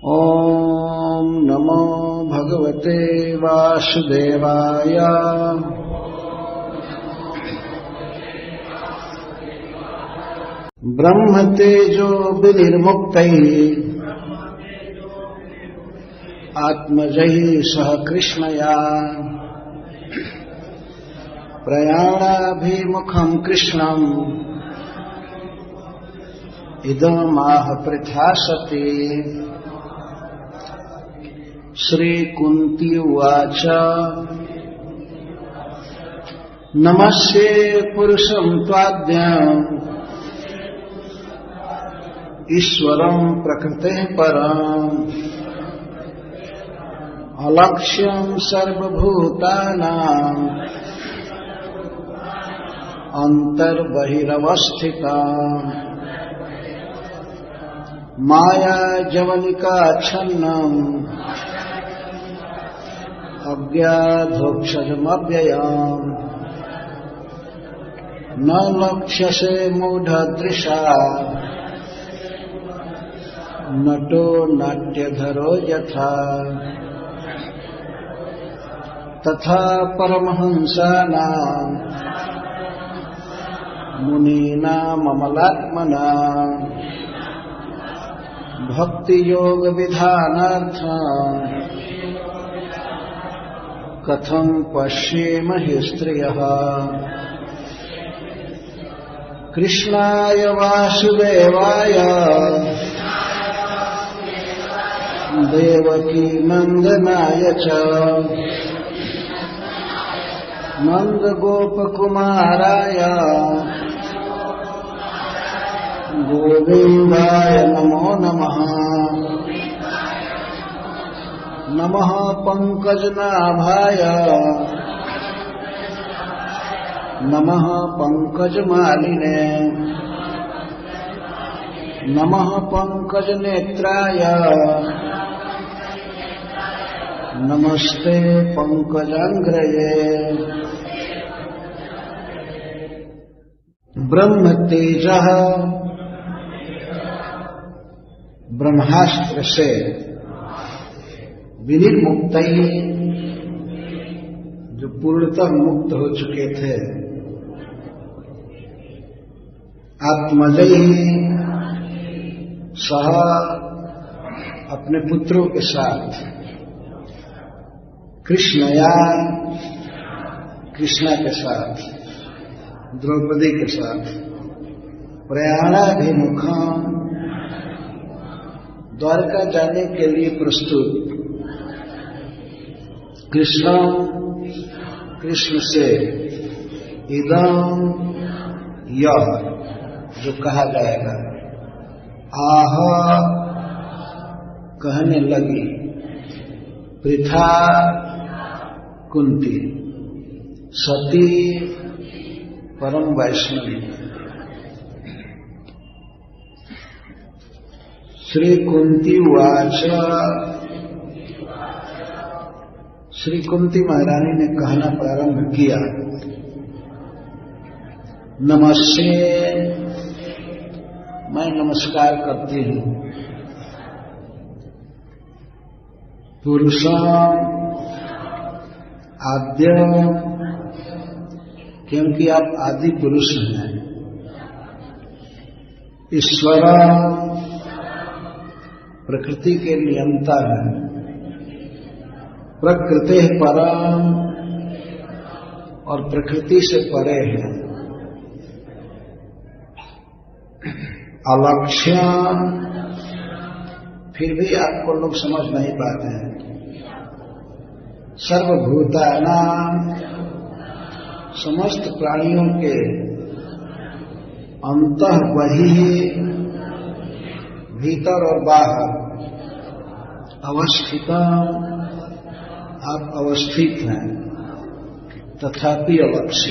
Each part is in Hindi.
ॐ नमो भगवते वासुदेवाय। ब्रह्मतेजो विनिर्मुक्तैः आत्मजैः सह कृष्णया प्रयाणाभिमुखं कृष्णम् इदमाह पृथा सती। श्रीकुन्ती उवाच नमस्ये पुरुषं त्वाद्यम् ईश्वरं प्रकृतेः परम् अलक्ष्यं सर्वभूतानां अन्तर्बहिरवस्थितम् माया जवनिकाच्छन्नम् अज्ञाधोक्षजमव्ययम् न लक्ष्यसे मूढदृशा नटो नाट्यधरो यथा। तथा परमहंसानां मुनीनाम् अमलात्मनां भक्तियोग विधानार्थं कथं पश्येमहि स्त्रियः। कृष्णाय वासुदेवाय देवकी नंदनाय च नंदगोपकुमाराय गोविन्दाय नमो नमः। नमः पंकजनाभाय नमः पंकजमालिने नमः पंकजनेत्राय नमस्ते पंकजांग्रये। ब्रह्मतेजः ब्रह्मास्त्र से विनिर्मुक्त जो पूर्णतः मुक्त हो चुके थे आत्मजयी सह अपने पुत्रों के साथ कृष्णया कृष्णा के साथ द्रौपदी के साथ प्रयाणाभिमुखम द्वारका जाने के लिए प्रस्तुत कृष्ण से इदम यह जो कहा जाएगा आह कहने लगी पृथा कुंती सती परम वैष्णवी। श्री कुंती उवाच श्री कुंती महारानी ने कहना प्रारंभ किया नमस्ते मैं नमस्कार करती हूँ पुरुषम आद्य क्योंकि आप आदि पुरुष हैं। ईश्वर प्रकृति के नियंता हैं। प्रकृति परम और प्रकृति से परे है। अलक्ष्य फिर भी आपको लोग समझ नहीं पाते हैं। सर्वभूतानां समस्त प्राणियों के अंतः बहिः भीतर और बाहर अवस्थित आप अवस्थित हैं तथापि अलक्ष्य।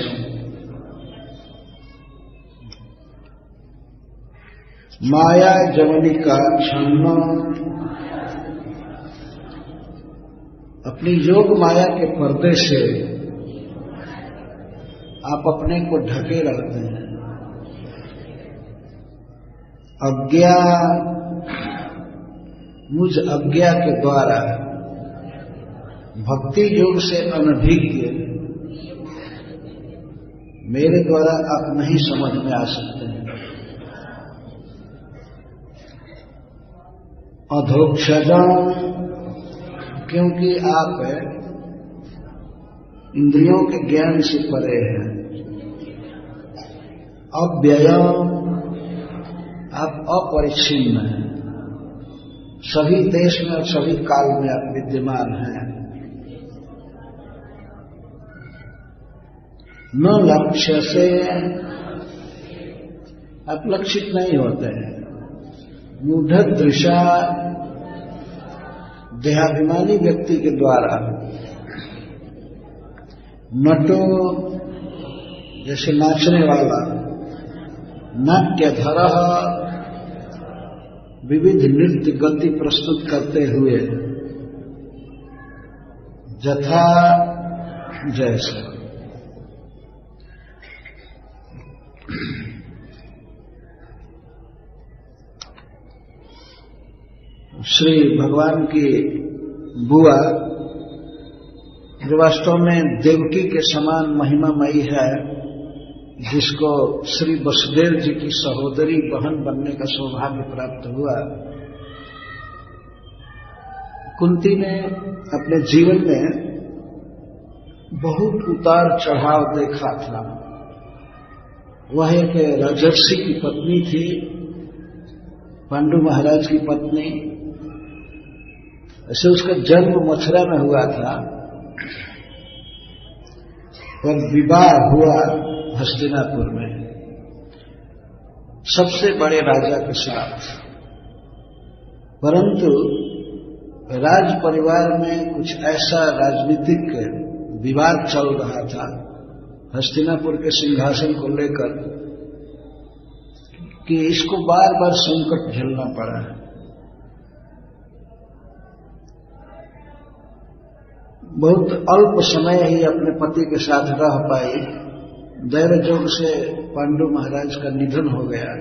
माया जवनिका छन्न अपनी योग माया के पर्दे से आप अपने को ढके रहते हैं। अज्ञा मुझ अज्ञा के द्वारा भक्ति योग से अनभिज्ञ मेरे द्वारा आप नहीं समझ में आ सकते हैं। अधोक्षजम, क्योंकि आप इंद्रियों के ज्ञान से परे हैं। अव्ययम, आप अपरिच्छिन्न हैं, सभी देश में और सभी काल में आप विद्यमान हैं। न लक्ष्य से, आप लक्षित नहीं होते हैं। मूढ़ दृशा, देहाभिमानी व्यक्ति के द्वारा। नटो, जैसे नाचने वाला। नाट्यधर, विविध नृत्य गति प्रस्तुत करते हुए। जथा, जैसे। श्री भगवान की बुआ जो वास्तव में देवकी के समान महिमामयी है, जिसको श्री वसुदेव जी की सहोदरी बहन बनने का सौभाग्य प्राप्त हुआ, कुंती ने अपने जीवन में बहुत उतार चढ़ाव देखा था। वह एक राजर्षि की पत्नी थी, पांडु महाराज की पत्नी। ऐसे उसका जन्म मथुरा में हुआ था, और विवाह हुआ हस्तिनापुर में सबसे बड़े राजा के साथ। परंतु राज परिवार में कुछ ऐसा राजनीतिक विवाद चल रहा था हस्तिनापुर के सिंहासन को लेकर कि इसको बार बार संकट झेलना पड़ा। बहुत अल्प समय ही अपने पति के साथ रह पाई। दैव जोग से पांडु महाराज का निधन हो गया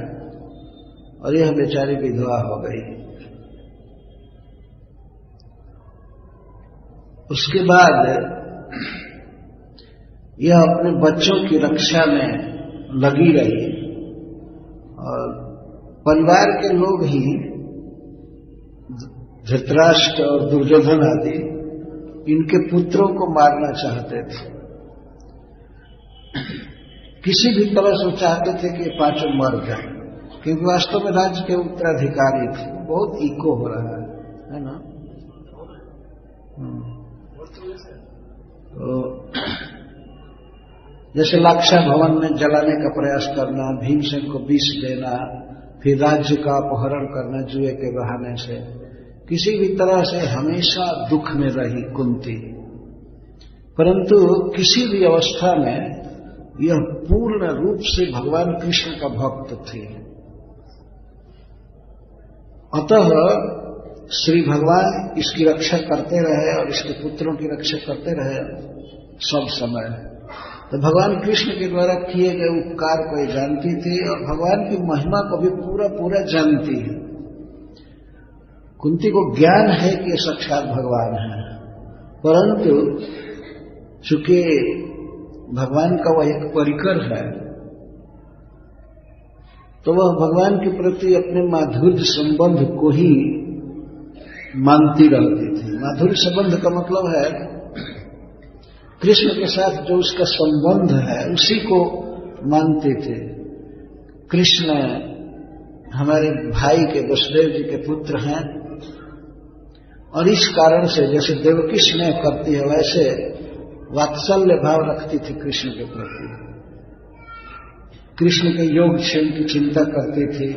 और यह बेचारी विधवा हो गई। उसके बाद यह अपने बच्चों की रक्षा में लगी रही और परिवार के लोग ही धृतराष्ट्र और दुर्योधन आदि इनके पुत्रों को मारना चाहते थे। किसी भी तरह से चाहते थे कि पांचों मर जाए, क्योंकि वास्तव में राज्य के उत्तराधिकारी थे। बहुत इको हो रहा है ना। तो जैसे लाक्षा भवन में जलाने का प्रयास करना, भीमसेन को विष देना, फिर राज्य का अपहरण करना जुए के बहाने से, किसी भी तरह से हमेशा दुख में रही कुंती। परंतु किसी भी अवस्था में यह पूर्ण रूप से भगवान कृष्ण का भक्त थी। अतः श्री भगवान इसकी रक्षा करते रहे और इसके पुत्रों की रक्षा करते रहे सब समय। तो भगवान कृष्ण के द्वारा किए गए उपकार को जानती थी और भगवान की महिमा को भी पूरा पूरा जानती है। कुंती को ज्ञान है कि ये साक्षात भगवान है, परंतु चूंकि भगवान का वह एक परिकर है, तो वह भगवान के प्रति अपने माधुर्य संबंध को ही मानती रहती थी। माधुर्य संबंध का मतलब है कृष्ण के साथ जो उसका संबंध है उसी को मानते थे। कृष्ण हमारे भाई के वसुदेव जी के पुत्र हैं और इस कारण से जैसे देवकी स्नेह करती है वैसे वात्सल्य भाव रखती थी कृष्ण के प्रति। कृष्ण के योग क्षेम की चिंता करती थी,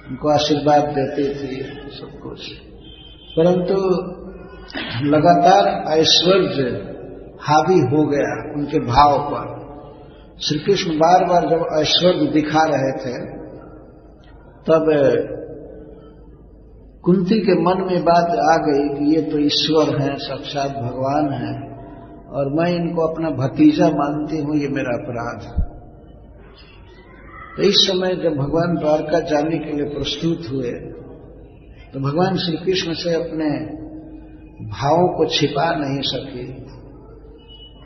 उनको आशीर्वाद देती थी, सब कुछ। परंतु लगातार ऐश्वर्य हावी हो गया उनके भाव पर। श्री कृष्ण बार बार जब ऐश्वर्य दिखा रहे थे तब कुंती के मन में बात आ गई कि ये तो ईश्वर हैं, साक्षात भगवान हैं और मैं इनको अपना भतीजा मानती हूं, ये मेरा अपराध है। तो इस समय जब भगवान द्वारका जाने के लिए प्रस्तुत हुए तो भगवान श्री कृष्ण से अपने भावों को छिपा नहीं सकी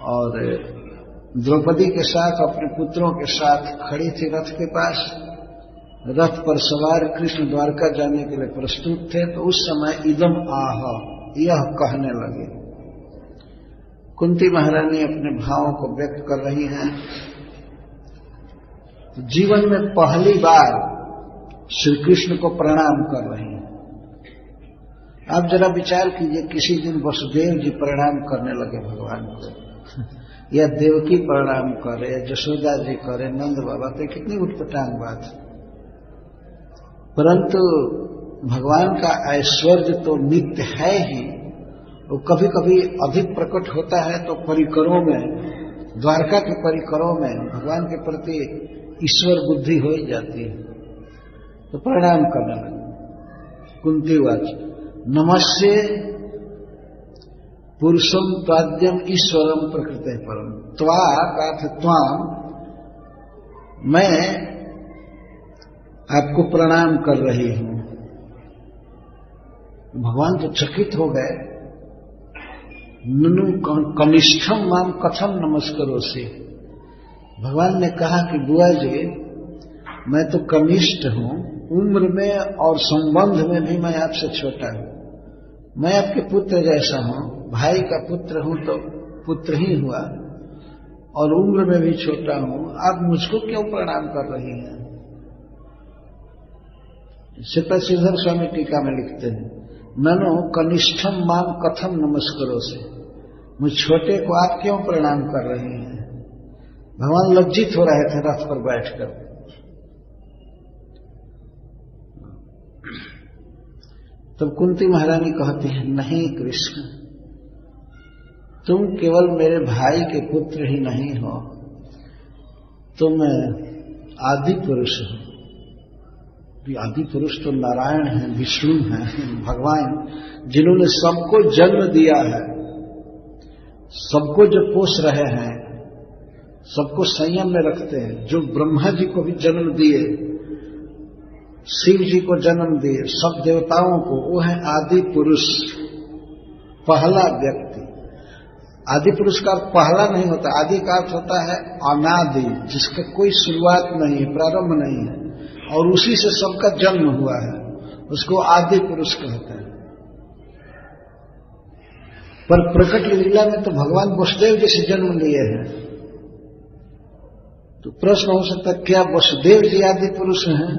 और द्रौपदी के साथ अपने पुत्रों के साथ खड़ी थी रथ के पास। रथ पर सवार कृष्ण द्वारका जाने के लिए प्रस्तुत थे। तो उस समय इदम आह, यह कहने लगे। कुंती महारानी अपने भावों को व्यक्त कर रही हैं। तो जीवन में पहली बार श्री कृष्ण को प्रणाम कर रही हैं। आप जरा विचार कीजिए, किसी दिन वसुदेव जी प्रणाम करने लगे भगवान को, या देवकी प्रणाम करे, जशोदा जी करे, नंद बाबा, तो कितनी उटपटांग बात। परंतु भगवान का ऐश्वर्य तो नित्य है ही, वो कभी कभी अधिक प्रकट होता है तो परिकरों में, द्वारका के परिकरों में भगवान के प्रति ईश्वर बुद्धि हो ही जाती है। तो प्रणाम करने लगे। कुंती वाच नमस्ते पुरुषम त्वाद्यम ईश्वरम प्रकृते परम। त्वा का अर्थ त्वाम, मैं आपको प्रणाम कर रही हूं। भगवान तो चकित हो गए। ननु कनिष्ठम माम कथम नमस्करोसि। भगवान ने कहा कि बुआ जी, मैं तो कनिष्ठ हूं, उम्र में और संबंध में भी मैं आपसे छोटा हूं। मैं आपके पुत्र जैसा हूं, भाई का पुत्र हूं तो पुत्र ही हुआ, और उम्र में भी छोटा हूं। आप मुझको क्यों प्रणाम कर रही हैं? श्रीधर स्वामी टीका में लिखते हैं, ननो कनिष्ठम माम कथम नमस्करोसि। मुझ छोटे को आप क्यों प्रणाम कर रही हैं? भगवान लज्जित हो रहे थे रथ पर बैठकर। तब कुंती महारानी कहती है, नहीं कृष्ण, तुम केवल मेरे भाई के पुत्र ही नहीं हो, तुम आदि पुरुष हो। आदि पुरुष तो नारायण हैं, विष्णु हैं, भगवान, जिन्होंने सबको जन्म दिया है, सबको जो पोष रहे हैं, सबको संयम में रखते हैं, जो ब्रह्मा जी को भी जन्म दिए, शिव जी को जन्म दिए, सब देवताओं को, वो है आदि पुरुष, पहला व्यक्ति। आदि पुरुष का अर्थ पहला नहीं होता, आदि का अर्थ होता है अनादि, जिसका कोई शुरुआत नहीं है, प्रारंभ नहीं है, और उसी से सबका जन्म हुआ है, उसको आदि पुरुष कहते हैं। पर प्रकट लीला में तो भगवान वसुदेव जी से जन्म लिए हैं। तो प्रश्न हो सकता है, क्या वसुदेव जी आदि पुरुष हैं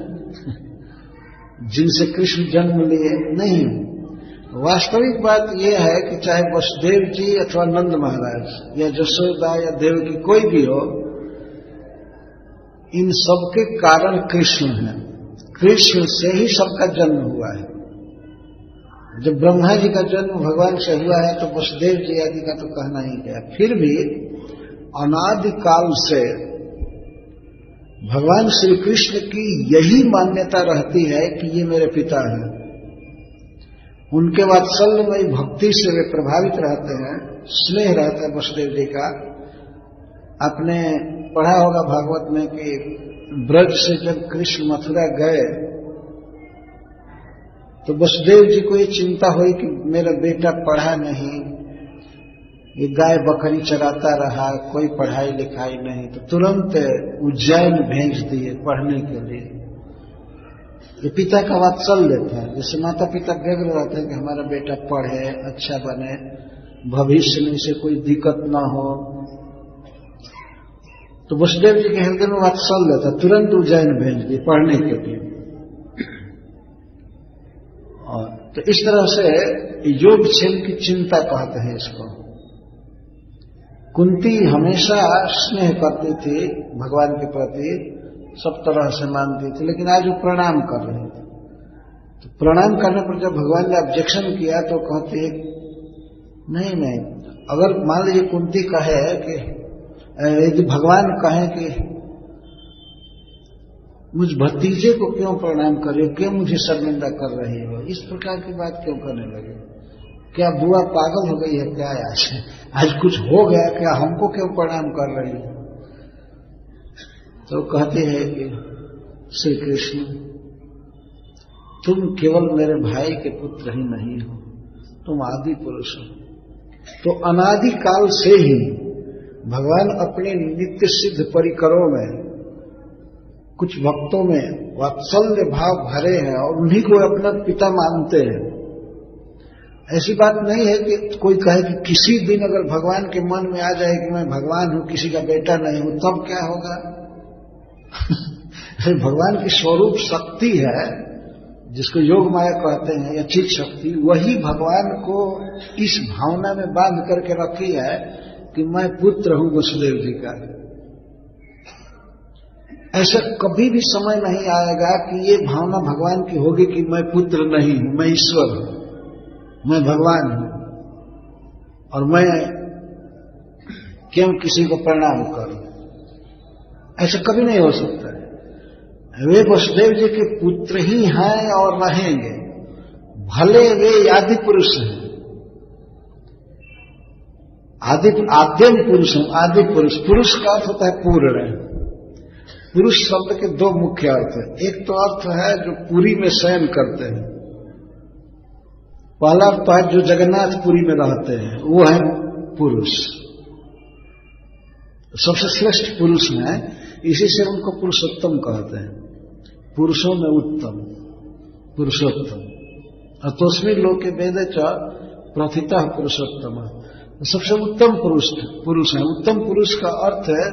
जिनसे कृष्ण जन्म लिए? नहीं। वास्तविक बात यह है कि चाहे वसुदेव जी अथवा नंद महाराज या जशोदा या देवकी कोई भी हो, इन सबके कारण कृष्ण हैं। कृष्ण से ही सबका जन्म हुआ है। जब ब्रह्मा जी का जन्म भगवान से हुआ है तो वसुदेव जी आदि का तो कहना ही गया। फिर भी अनादिकाल से भगवान श्री कृष्ण की यही मान्यता रहती है कि ये मेरे पिता हैं। उनके वात्सल्यमयी भक्ति से वे प्रभावित रहते हैं, स्नेह रहता है वसुदेव जी का। आपने पढ़ा होगा भागवत में कि ब्रज से जब कृष्ण मथुरा गए तो वसुदेव जी को ये चिंता हुई कि मेरा बेटा पढ़ा नहीं, ये गाय बकरी चराता रहा, कोई पढ़ाई लिखाई नहीं, तो तुरंत उज्जैन भेज दिए पढ़ने के लिए। ये पिता का वात्सल्य था। जैसे माता पिता व्यग्र रहते हैं कि हमारा बेटा पढ़े, अच्छा बने, भविष्य में इसे कोई दिक्कत ना हो। तो वसुदेव जी के हृदय में वात्सल्य था, तुरंत उज्जैन भेज दिए पढ़ने के लिए। और तो इस तरह से योगक्षेम की चिंता कहते हैं इसको। कुंती हमेशा स्नेह करती थी भगवान के प्रति, सब तरह से मानती थी, लेकिन आज वो प्रणाम कर रही थी। तो प्रणाम करने पर जब भगवान ने ऑब्जेक्शन किया तो कहती है नहीं, अगर मान लीजिए कुंती कहे कि यदि भगवान कहे कि मुझ भतीजे को क्यों प्रणाम कर रही हो, क्यों मुझे शर्मिंदा कर रही हो, इस प्रकार की बात क्यों करने लगे? क्या बुआ पागल हो गई है क्या? आज कुछ हो गया क्या? हमको क्यों प्रणाम कर रही है? तो कहते हैं कि श्री कृष्ण, तुम केवल मेरे भाई के पुत्र ही नहीं हो, तुम आदि पुरुष हो। तो अनादि काल से ही भगवान अपने नित्य सिद्ध परिकरों में कुछ भक्तों में वात्सल्य भाव भरे हैं और उन्हीं को अपना पिता मानते हैं। ऐसी बात नहीं है कि कोई कहे कि किसी दिन अगर भगवान के मन में आ जाए कि मैं भगवान हूं, किसी का बेटा नहीं हूं, तब क्या होगा? भगवान की स्वरूप शक्ति है, जिसको योग माया कहते हैं या चित शक्ति, वही भगवान को इस भावना में बांध करके रखी है कि मैं पुत्र हूं वसुदेव जी का। ऐसा कभी भी समय नहीं आएगा कि ये भावना भगवान की होगी कि मैं पुत्र नहीं हूं, मैं ईश्वर हूं, मैं भगवान हूं और मैं क्यों किसी को प्रणाम करूं। ऐसा कभी नहीं हो सकता है। वे वसुदेव जी के पुत्र ही हैं और रहेंगे, भले वे आदि पुरुष हैं, आद्यम पुरुष हैं। आदि पुरुष, पुरुष का अर्थ होता है पूर्ण। पुरुष शब्द के दो मुख्य अर्थ हैं। एक तो अर्थ है जो पुरी में शयन करते हैं, पहला अर्थ है जो जगन्नाथपुरी में रहते हैं, वो है पुरुष। सबसे श्रेष्ठ पुरुष हैं, इसी से उनको पुरुषोत्तम कहते हैं। पुरुषों में उत्तम, पुरुषोत्तम। अतोस्मिन् लोके वेदे च प्रथितः पुरुषोत्तम, सबसे उत्तम पुरुष है। उत्तम पुरुष का अर्थ है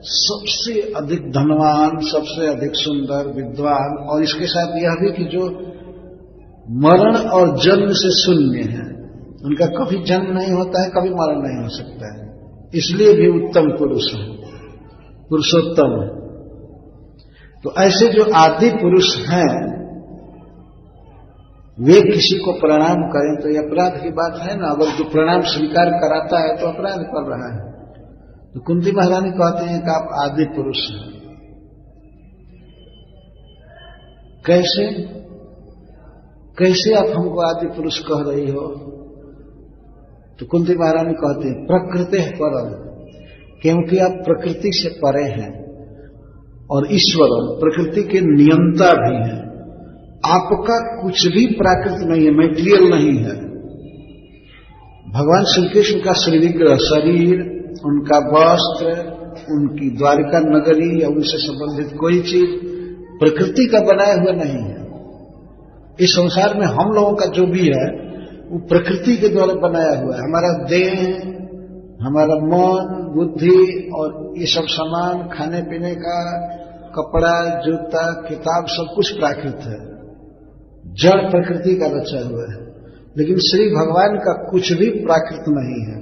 सबसे अधिक धनवान, सबसे अधिक सुंदर, विद्वान, और इसके साथ यह भी कि जो मरण और जन्म से शून्य है, उनका कभी जन्म नहीं होता है, कभी मरण नहीं हो सकता है, इसलिए भी उत्तम पुरुष है, पुरुषोत्तम है। तो ऐसे जो आदि पुरुष हैं, वे किसी को प्रणाम करें तो ये अपराध की बात है ना। अगर जो प्रणाम स्वीकार कराता है तो अपराध कर रहा है। तो कुंती महारानी कहते हैं कि आप आदि पुरुष हैं। कैसे कैसे आप हमको आदि पुरुष कह रही हो? तो कुंती महारानी कहते हैं प्रकृति परम, क्योंकि आप प्रकृति से परे हैं और ईश्वर प्रकृति के नियंता भी हैं। आपका कुछ भी प्राकृत नहीं है, मैटेरियल नहीं है। भगवान श्री कृष्ण का श्रीविग्रह शरीर, उनका वस्त्र, उनकी द्वारिका नगरी या उनसे संबंधित कोई चीज प्रकृति का बनाया हुआ नहीं है। इस संसार में हम लोगों का जो भी है वो प्रकृति के द्वारा बनाया हुआ है। हमारा देह, हमारा मन, बुद्धि और ये सब सामान, खाने पीने का, कपड़ा, जूता, किताब, सब कुछ प्राकृत है, जड़ प्रकृति का रचा हुआ है। लेकिन श्री भगवान का कुछ भी प्राकृत नहीं है,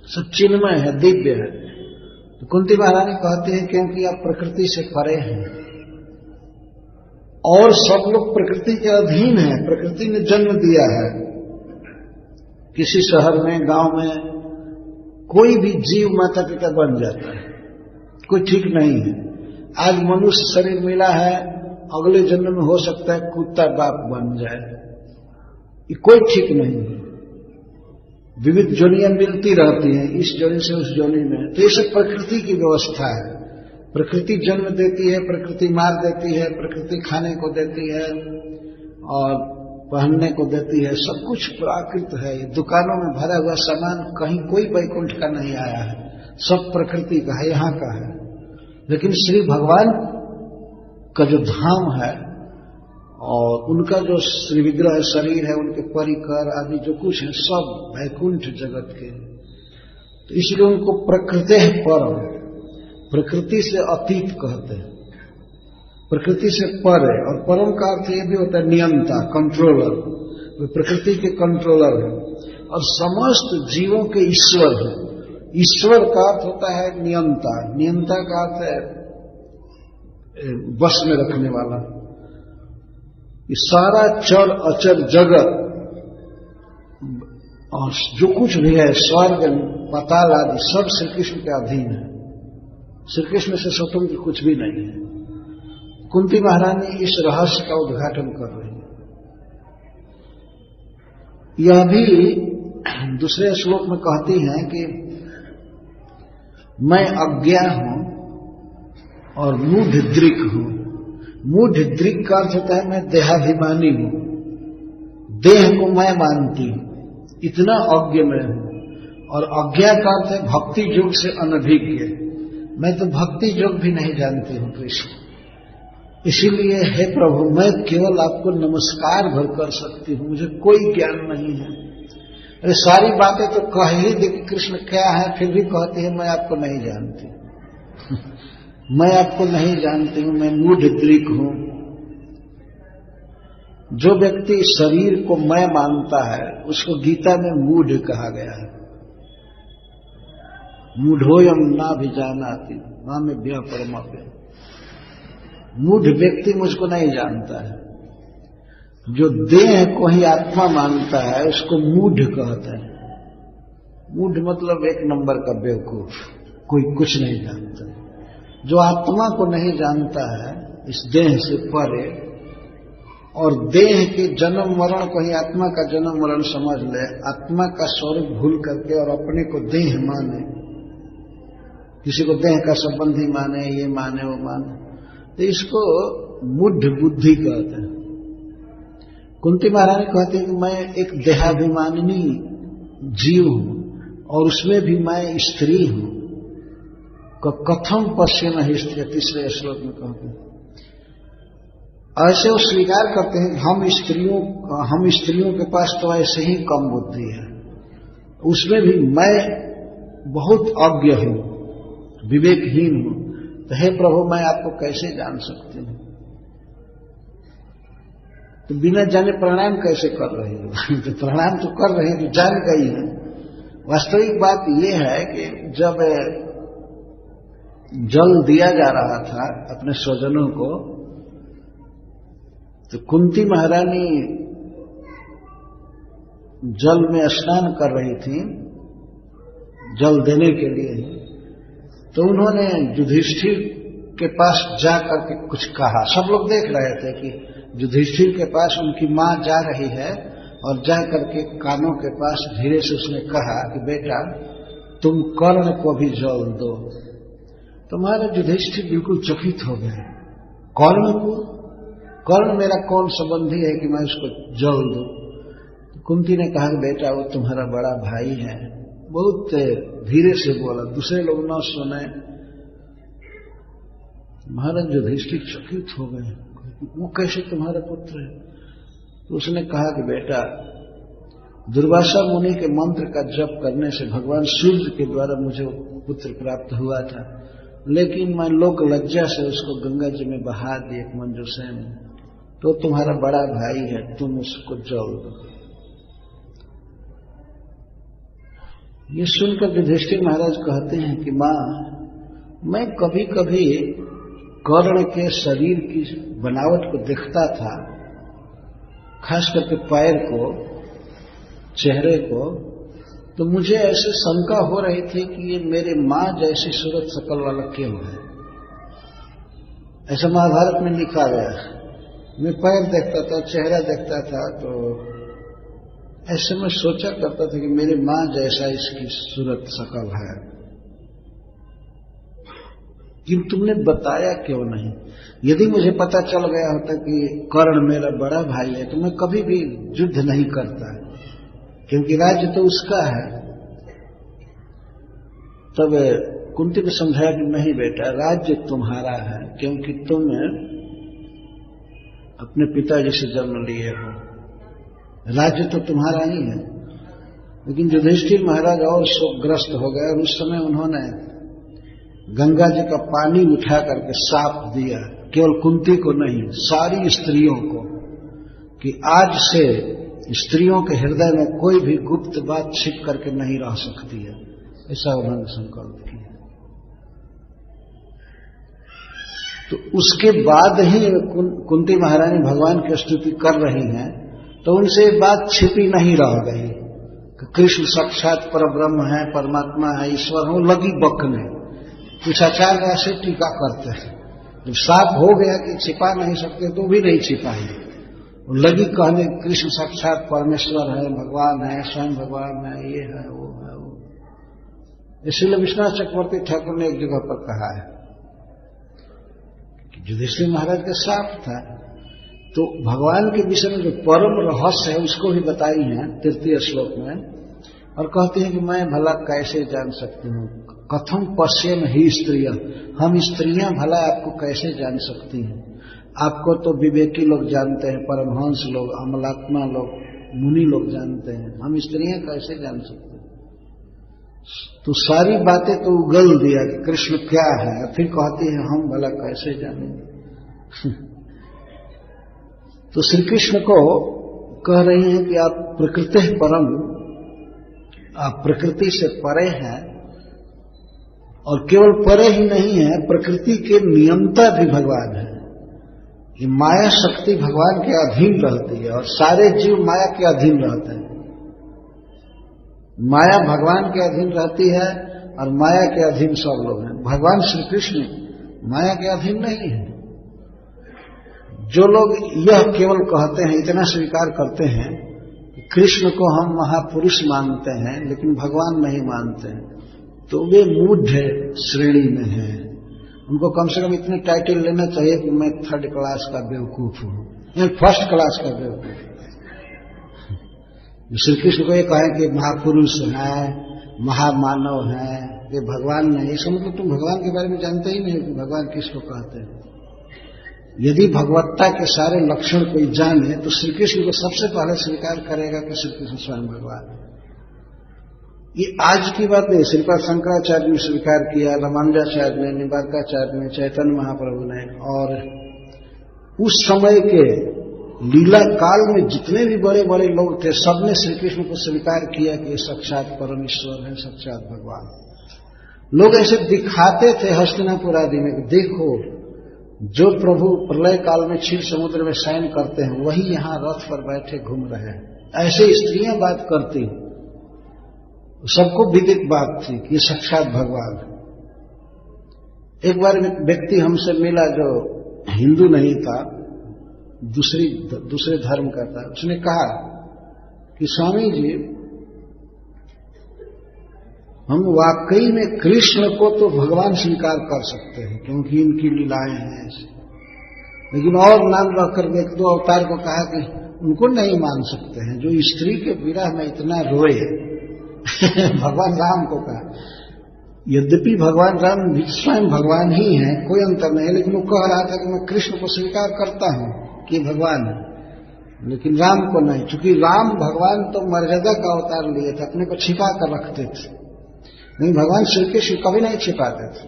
सब चिन्मय है, दिव्य है। तो कुंती महारानी कहते हैं क्योंकि आप प्रकृति से परे हैं और सब लोग प्रकृति के अधीन हैं। प्रकृति ने जन्म दिया है। किसी शहर में, गांव में कोई भी जीव माता पिता बन जाता है, कोई ठीक नहीं है। आज मनुष्य शरीर मिला है, अगले जन्म में हो सकता है कुत्ता बाप बन जाए, ये कोई ठीक नहीं है। विविध जोनियां मिलती रहती हैं, इस जोनी से उस जोनी में। तो ये सब प्रकृति की व्यवस्था है। प्रकृति जन्म देती है, प्रकृति मार देती है, प्रकृति खाने को देती है और पहनने को देती है, सब कुछ प्राकृत है। दुकानों में भरा हुआ सामान कहीं कोई वैकुंठ का नहीं आया है, सब प्रकृति का है, यहां का है। लेकिन श्री भगवान का जो धाम है और उनका जो श्री विग्रह शरीर है, उनके परिकर आदि जो कुछ है, सब वैकुंठ जगत के। तो इसलिए उनको प्रकृति परम, प्रकृति से अतीत कहते हैं, प्रकृति से पर है। और परम का अर्थ यह भी होता है नियंता, कंट्रोलर। वे प्रकृति के कंट्रोलर हैं और समस्त जीवों के ईश्वर हैं। ईश्वर का अर्थ होता है नियंता, नियंता का अर्थ है वश में रखने वाला। ये सारा चर अचर जगत और जो कुछ भी है, स्वर्ग, पाताल आदि, सब श्री कृष्ण के अधीन है। श्री कृष्ण से स्वतंत्र कुछ भी नहीं है। कुंती महारानी इस रहस्य का उद्घाटन कर रही है। यह भी दूसरे श्लोक में कहती हैं कि मैं अज्ञा हूं और मूढ़ दृक हूं। मूढ़ दृक् का अर्थ होता है मैं देहाभिमानी हूं, देह को मैं मानती हूं, इतना अज्ञ मैं हूं। और अज्ञा का अर्थ है भक्ति योग से अनभिज्ञ, मैं तो भक्ति योग भी नहीं जानती हूं कृष्ण। इसीलिए हे प्रभु मैं केवल आपको नमस्कार भर कर सकती हूं, मुझे कोई ज्ञान नहीं है। अरे सारी बातें तो कह ही दे कि कृष्ण क्या है, फिर भी कहती है मैं आपको नहीं जानती मैं आपको नहीं जानती हूं, मैं मूढ़ दृक् हूं। जो व्यक्ति शरीर को मैं मानता है उसको गीता में मूढ़ कहा गया है। मूढ़ोयम ना भी जानाति मां में व्य परमव्य। मूढ़ व्यक्ति मुझको नहीं जानता है। जो देह को ही आत्मा मानता है उसको मूढ़ कहते हैं। मूढ़ मतलब एक नंबर का बेवकूफ, कोई कुछ नहीं जानता। जो आत्मा को नहीं जानता है इस देह से परे, और देह के जन्म मरण को ही आत्मा का जन्म मरण समझ ले, आत्मा का स्वरूप भूल करके और अपने को देह माने, किसी को देह का संबंधी माने, ये माने वो माने, तो इसको मूढ़ बुद्धि कहते हैं। कुंती महारानी कहती है कि मैं एक देहाभिमानिनी जीव हूं और उसमें भी मैं स्त्री हूं। कथम पश्यन ही स्त्री, तीसरे श्लोक में कहते हैं। ऐसे वो स्वीकार करते हैं कि हम स्त्रियों के पास तो ऐसे ही कम बुद्धि है, उसमें भी मैं बहुत अज्ञ हूं, विवेकहीन हूं। तो हे प्रभु मैं आपको कैसे जान सकती हूं? तो बिना जाने प्रणाम कैसे कर रही हो? तो प्रणाम तो कर रही है, तो जान गई है। वास्तविक बात यह है कि जब जल दिया जा रहा था अपने स्वजनों को, तो कुंती महारानी जल में स्नान कर रही थी जल देने के लिए, तो उन्होंने युधिष्ठिर के पास जाकर के कुछ कहा। सब लोग देख रहे थे कि युधिष्ठिर के पास उनकी मां जा रही है, और जाकर के कानों के पास धीरे से उसने कहा कि बेटा तुम कर्ण को भी जल दो। तो महाराज युधिष्ठिर बिल्कुल चकित हो गए। कर्ण को? कर्ण मेरा कौन संबंधी है कि मैं उसको जल दूं? तो कुंती ने कहा कि बेटा वो तुम्हारा बड़ा भाई है। बहुत धीरे से बोला, दूसरे लोग न सुने। महाराज युधिष्ठिर चकित हो गए, वो कैसे तुम्हारा पुत्र है? तो उसने कहा कि बेटा दुर्वासा मुनि के मंत्र का जप करने से भगवान सूर्य के द्वारा मुझे पुत्र प्राप्त हुआ था, लेकिन मैं लोक लज्जा से उसको गंगा जी में बहा दी एक मंजूषे में। तो तुम्हारा बड़ा भाई है, तुम उसको जल दो। ये सुनकर युधिष्ठिर महाराज कहते हैं कि मां मैं कभी कभी कर्ण के शरीर की बनावट को देखता था, खास करके पैर को, चेहरे को, तो मुझे ऐसी शंका हो रही थी कि ये मेरे मां जैसी सूरत शकल वाला क्यों है। ऐसा महाभारत में लिखा गया। मैं पैर देखता था, चेहरा देखता था, तो ऐसे में सोचा करता था कि मेरी मां जैसा इसकी सूरत शकल है, कि तुमने बताया क्यों नहीं? यदि मुझे पता चल गया होता कि कर्ण मेरा बड़ा भाई है तो मैं कभी भी युद्ध नहीं करता, क्योंकि राज्य तो उसका है। तब कुंती ने समझाया कि नहीं बेटा, राज्य तुम्हारा है, क्योंकि तुम अपने पिताजी से जन्म लिए हो, राज्य तो तुम्हारा ही है। लेकिन युधिष्ठिर महाराज और शोकग्रस्त हो गए, और उस समय उन्होंने गंगा जी का पानी उठा करके साफ दिया, केवल कुंती को नहीं, सारी स्त्रियों को, कि आज से स्त्रियों के हृदय में कोई भी गुप्त बात छिप करके नहीं रह सकती है। ऐसा उन्होंने संकल्प किया। तो उसके बाद ही कुंती महारानी भगवान की स्तुति कर रही हैं, तो उनसे बात छिपी नहीं रह गई कि कृष्ण साक्षात परब्रह्म है, परमात्मा है, ईश्वर हो। लगी बकने, कुछ आचार्य ऐसे टीका करते हैं, जब साफ हो गया कि छिपा नहीं सकते तो भी नहीं छिपाएंगे। लगी कहने कृष्ण साक्षात परमेश्वर है, भगवान है, स्वयं भगवान है, ये है वो है वो। इसलिए विश्वनाथ चक्रवर्ती ठाकुर ने एक जगह पर कहा है युधिष्ठिर महाराज का साफ था। तो भगवान के विषय में जो परम रहस्य है उसको भी बताई है तृतीय श्लोक में, और कहते हैं कि मैं भला कैसे जान सकती हूँ, कथम पश्येम ही स्त्रिय, हम स्त्रियां भला आपको कैसे जान सकती हैं। आपको तो विवेकी लोग जानते हैं, परमहंस लोग, अमलात्मा लोग, मुनि लोग जानते हैं, हम स्त्रियां कैसे जान सकते हैं। तो सारी बातें तो उगल दिया कि कृष्ण क्या है, फिर कहती है हम भला कैसे जानेंगे। तो श्री कृष्ण को कह रही हैं कि आप प्रकृति परम, आप प्रकृति से परे हैं, और केवल परे ही नहीं है, प्रकृति के नियंता भी भगवान है। ये माया शक्ति भगवान के अधीन रहती है और सारे जीव माया के अधीन रहते हैं। माया भगवान के अधीन रहती है और माया के अधीन सब लोग हैं। भगवान श्री कृष्ण माया के अधीन नहीं है। जो लोग यह केवल कहते हैं, इतना स्वीकार करते हैं कि कृष्ण को हम महापुरुष मानते हैं लेकिन भगवान नहीं मानते हैं, तो वे मूढ़ श्रेणी में हैं। उनको कम से कम इतने टाइटल लेना चाहिए कि मैं 3rd क्लास का बेवकूफ हूं या 1st क्लास का बेवकूफ। श्री कृष्ण को ये कहें कि महापुरुष हैं, महामानव हैं, ये भगवान नहीं, इसका मतलब तुम भगवान के बारे में जानते ही नहीं कि भगवान किसको कहते हैं। यदि भगवत्ता के सारे लक्षण कोई जाने तो श्री कृष्ण को सबसे पहले स्वीकार करेगा कि श्री कृष्ण स्वयं भगवान है। ये आज की बात नहीं, श्रीपाद शंकराचार्य ने स्वीकार किया, रामानुजाचार्य ने, निम्बार्काचार्य ने, चैतन्य महाप्रभु ने, और उस समय के लीला काल में जितने भी बड़े बड़े लोग थे सबने श्री कृष्ण को स्वीकार किया कि ये साक्षात परमेश्वर है, साक्षात भगवान। लोग ऐसे दिखाते थे हस्तिनापुर आदि में, देखो जो प्रभु प्रलय काल में क्षीर समुद्र में शयन करते हैं वही यहां रथ पर बैठे घूम रहे हैं। ऐसे स्त्रियां बात करती, सबको विदित बात थी कि ये साक्षात भगवान है। एक बार व्यक्ति हमसे मिला जो हिंदू नहीं था, दूसरे धर्म का था। उसने कहा कि स्वामी जी, हम वाकई में कृष्ण को तो भगवान स्वीकार कर सकते हैं क्योंकि इनकी लीलाएं हैं ऐसी, लेकिन और नाम रखकर एक दो अवतार को कहा कि उनको नहीं मान सकते हैं जो स्त्री के विरह में इतना रोए। भगवान राम को कहा, यद्यपि भगवान राम स्वयं भगवान ही हैं, कोई अंतर नहीं है, लेकिन वो कह रहा था कि मैं कृष्ण को स्वीकार करता हूं कि भगवान है, लेकिन राम को नहीं, क्योंकि राम भगवान तो मर्यादा का अवतार लिए थे, अपने को छिपा कर रखते थे, नहीं भगवान श्री कृष्ण कभी नहीं छिपाते थे।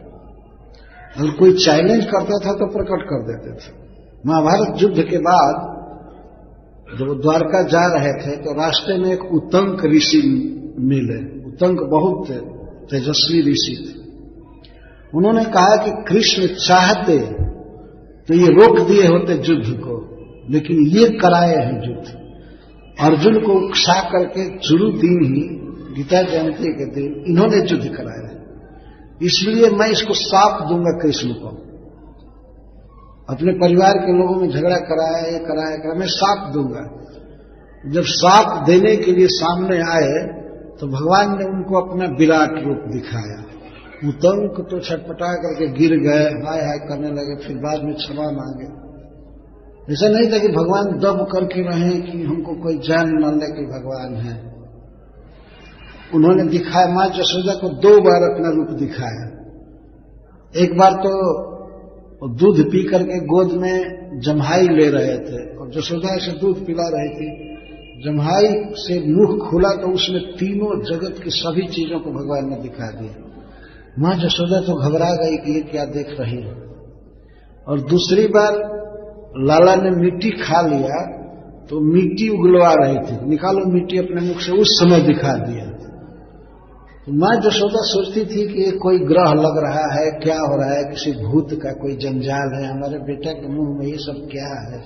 अगर कोई चैलेंज करता था तो प्रकट कर देते थे। महाभारत युद्ध के बाद जब द्वारका जा रहे थे तो रास्ते में एक उत्तंक ऋषि मिले। उत्तंक बहुत तेजस्वी ऋषि थे। उन्होंने कहा कि कृष्ण चाहते तो ये रोक दिए होते युद्ध को, लेकिन ये कराए हैं युद्ध। अर्जुन को उकसा करके शुरू दिन ही गीता जयंती के दिन इन्होंने युद्ध कराया, इसलिए मैं इसको साफ दूंगा कृष्ण को। अपने परिवार के लोगों में झगड़ा कराया, ये कराया, मैं साफ दूंगा। जब साफ देने के लिए सामने आए तो भगवान ने उनको अपना विराट रूप दिखाया। उत्तंक तो छटपटा करके गिर गए, हाय हाय करने लगे, फिर बाद में क्षमा मांगे। ऐसा नहीं था कि भगवान दब करके रहे कि हमको कोई जान न ले कि भगवान है। उन्होंने दिखाया, मां यशोदा को 2 बार अपना रूप दिखाया। एक बार तो दूध पी करके गोद में जम्हाई ले रहे थे और यशोदा से दूध पिला रही थी। जम्हाई से मुख खुला तो उसमें तीनों जगत की सभी चीजों को भगवान ने दिखा दिया। मां यशोदा तो घबरा गई कि ये क्या देख रही है। और दूसरी बार लाला ने मिट्टी खा लिया तो मिट्टी उगलवा रही थी, निकालो मिट्टी अपने मुख से, उस समय दिखा दिया। तो मां यशोदा सोचती थी कि ये कोई ग्रह लग रहा है, क्या हो रहा है, किसी भूत का कोई जंजाल है, हमारे बेटा के मुंह में ये सब क्या है।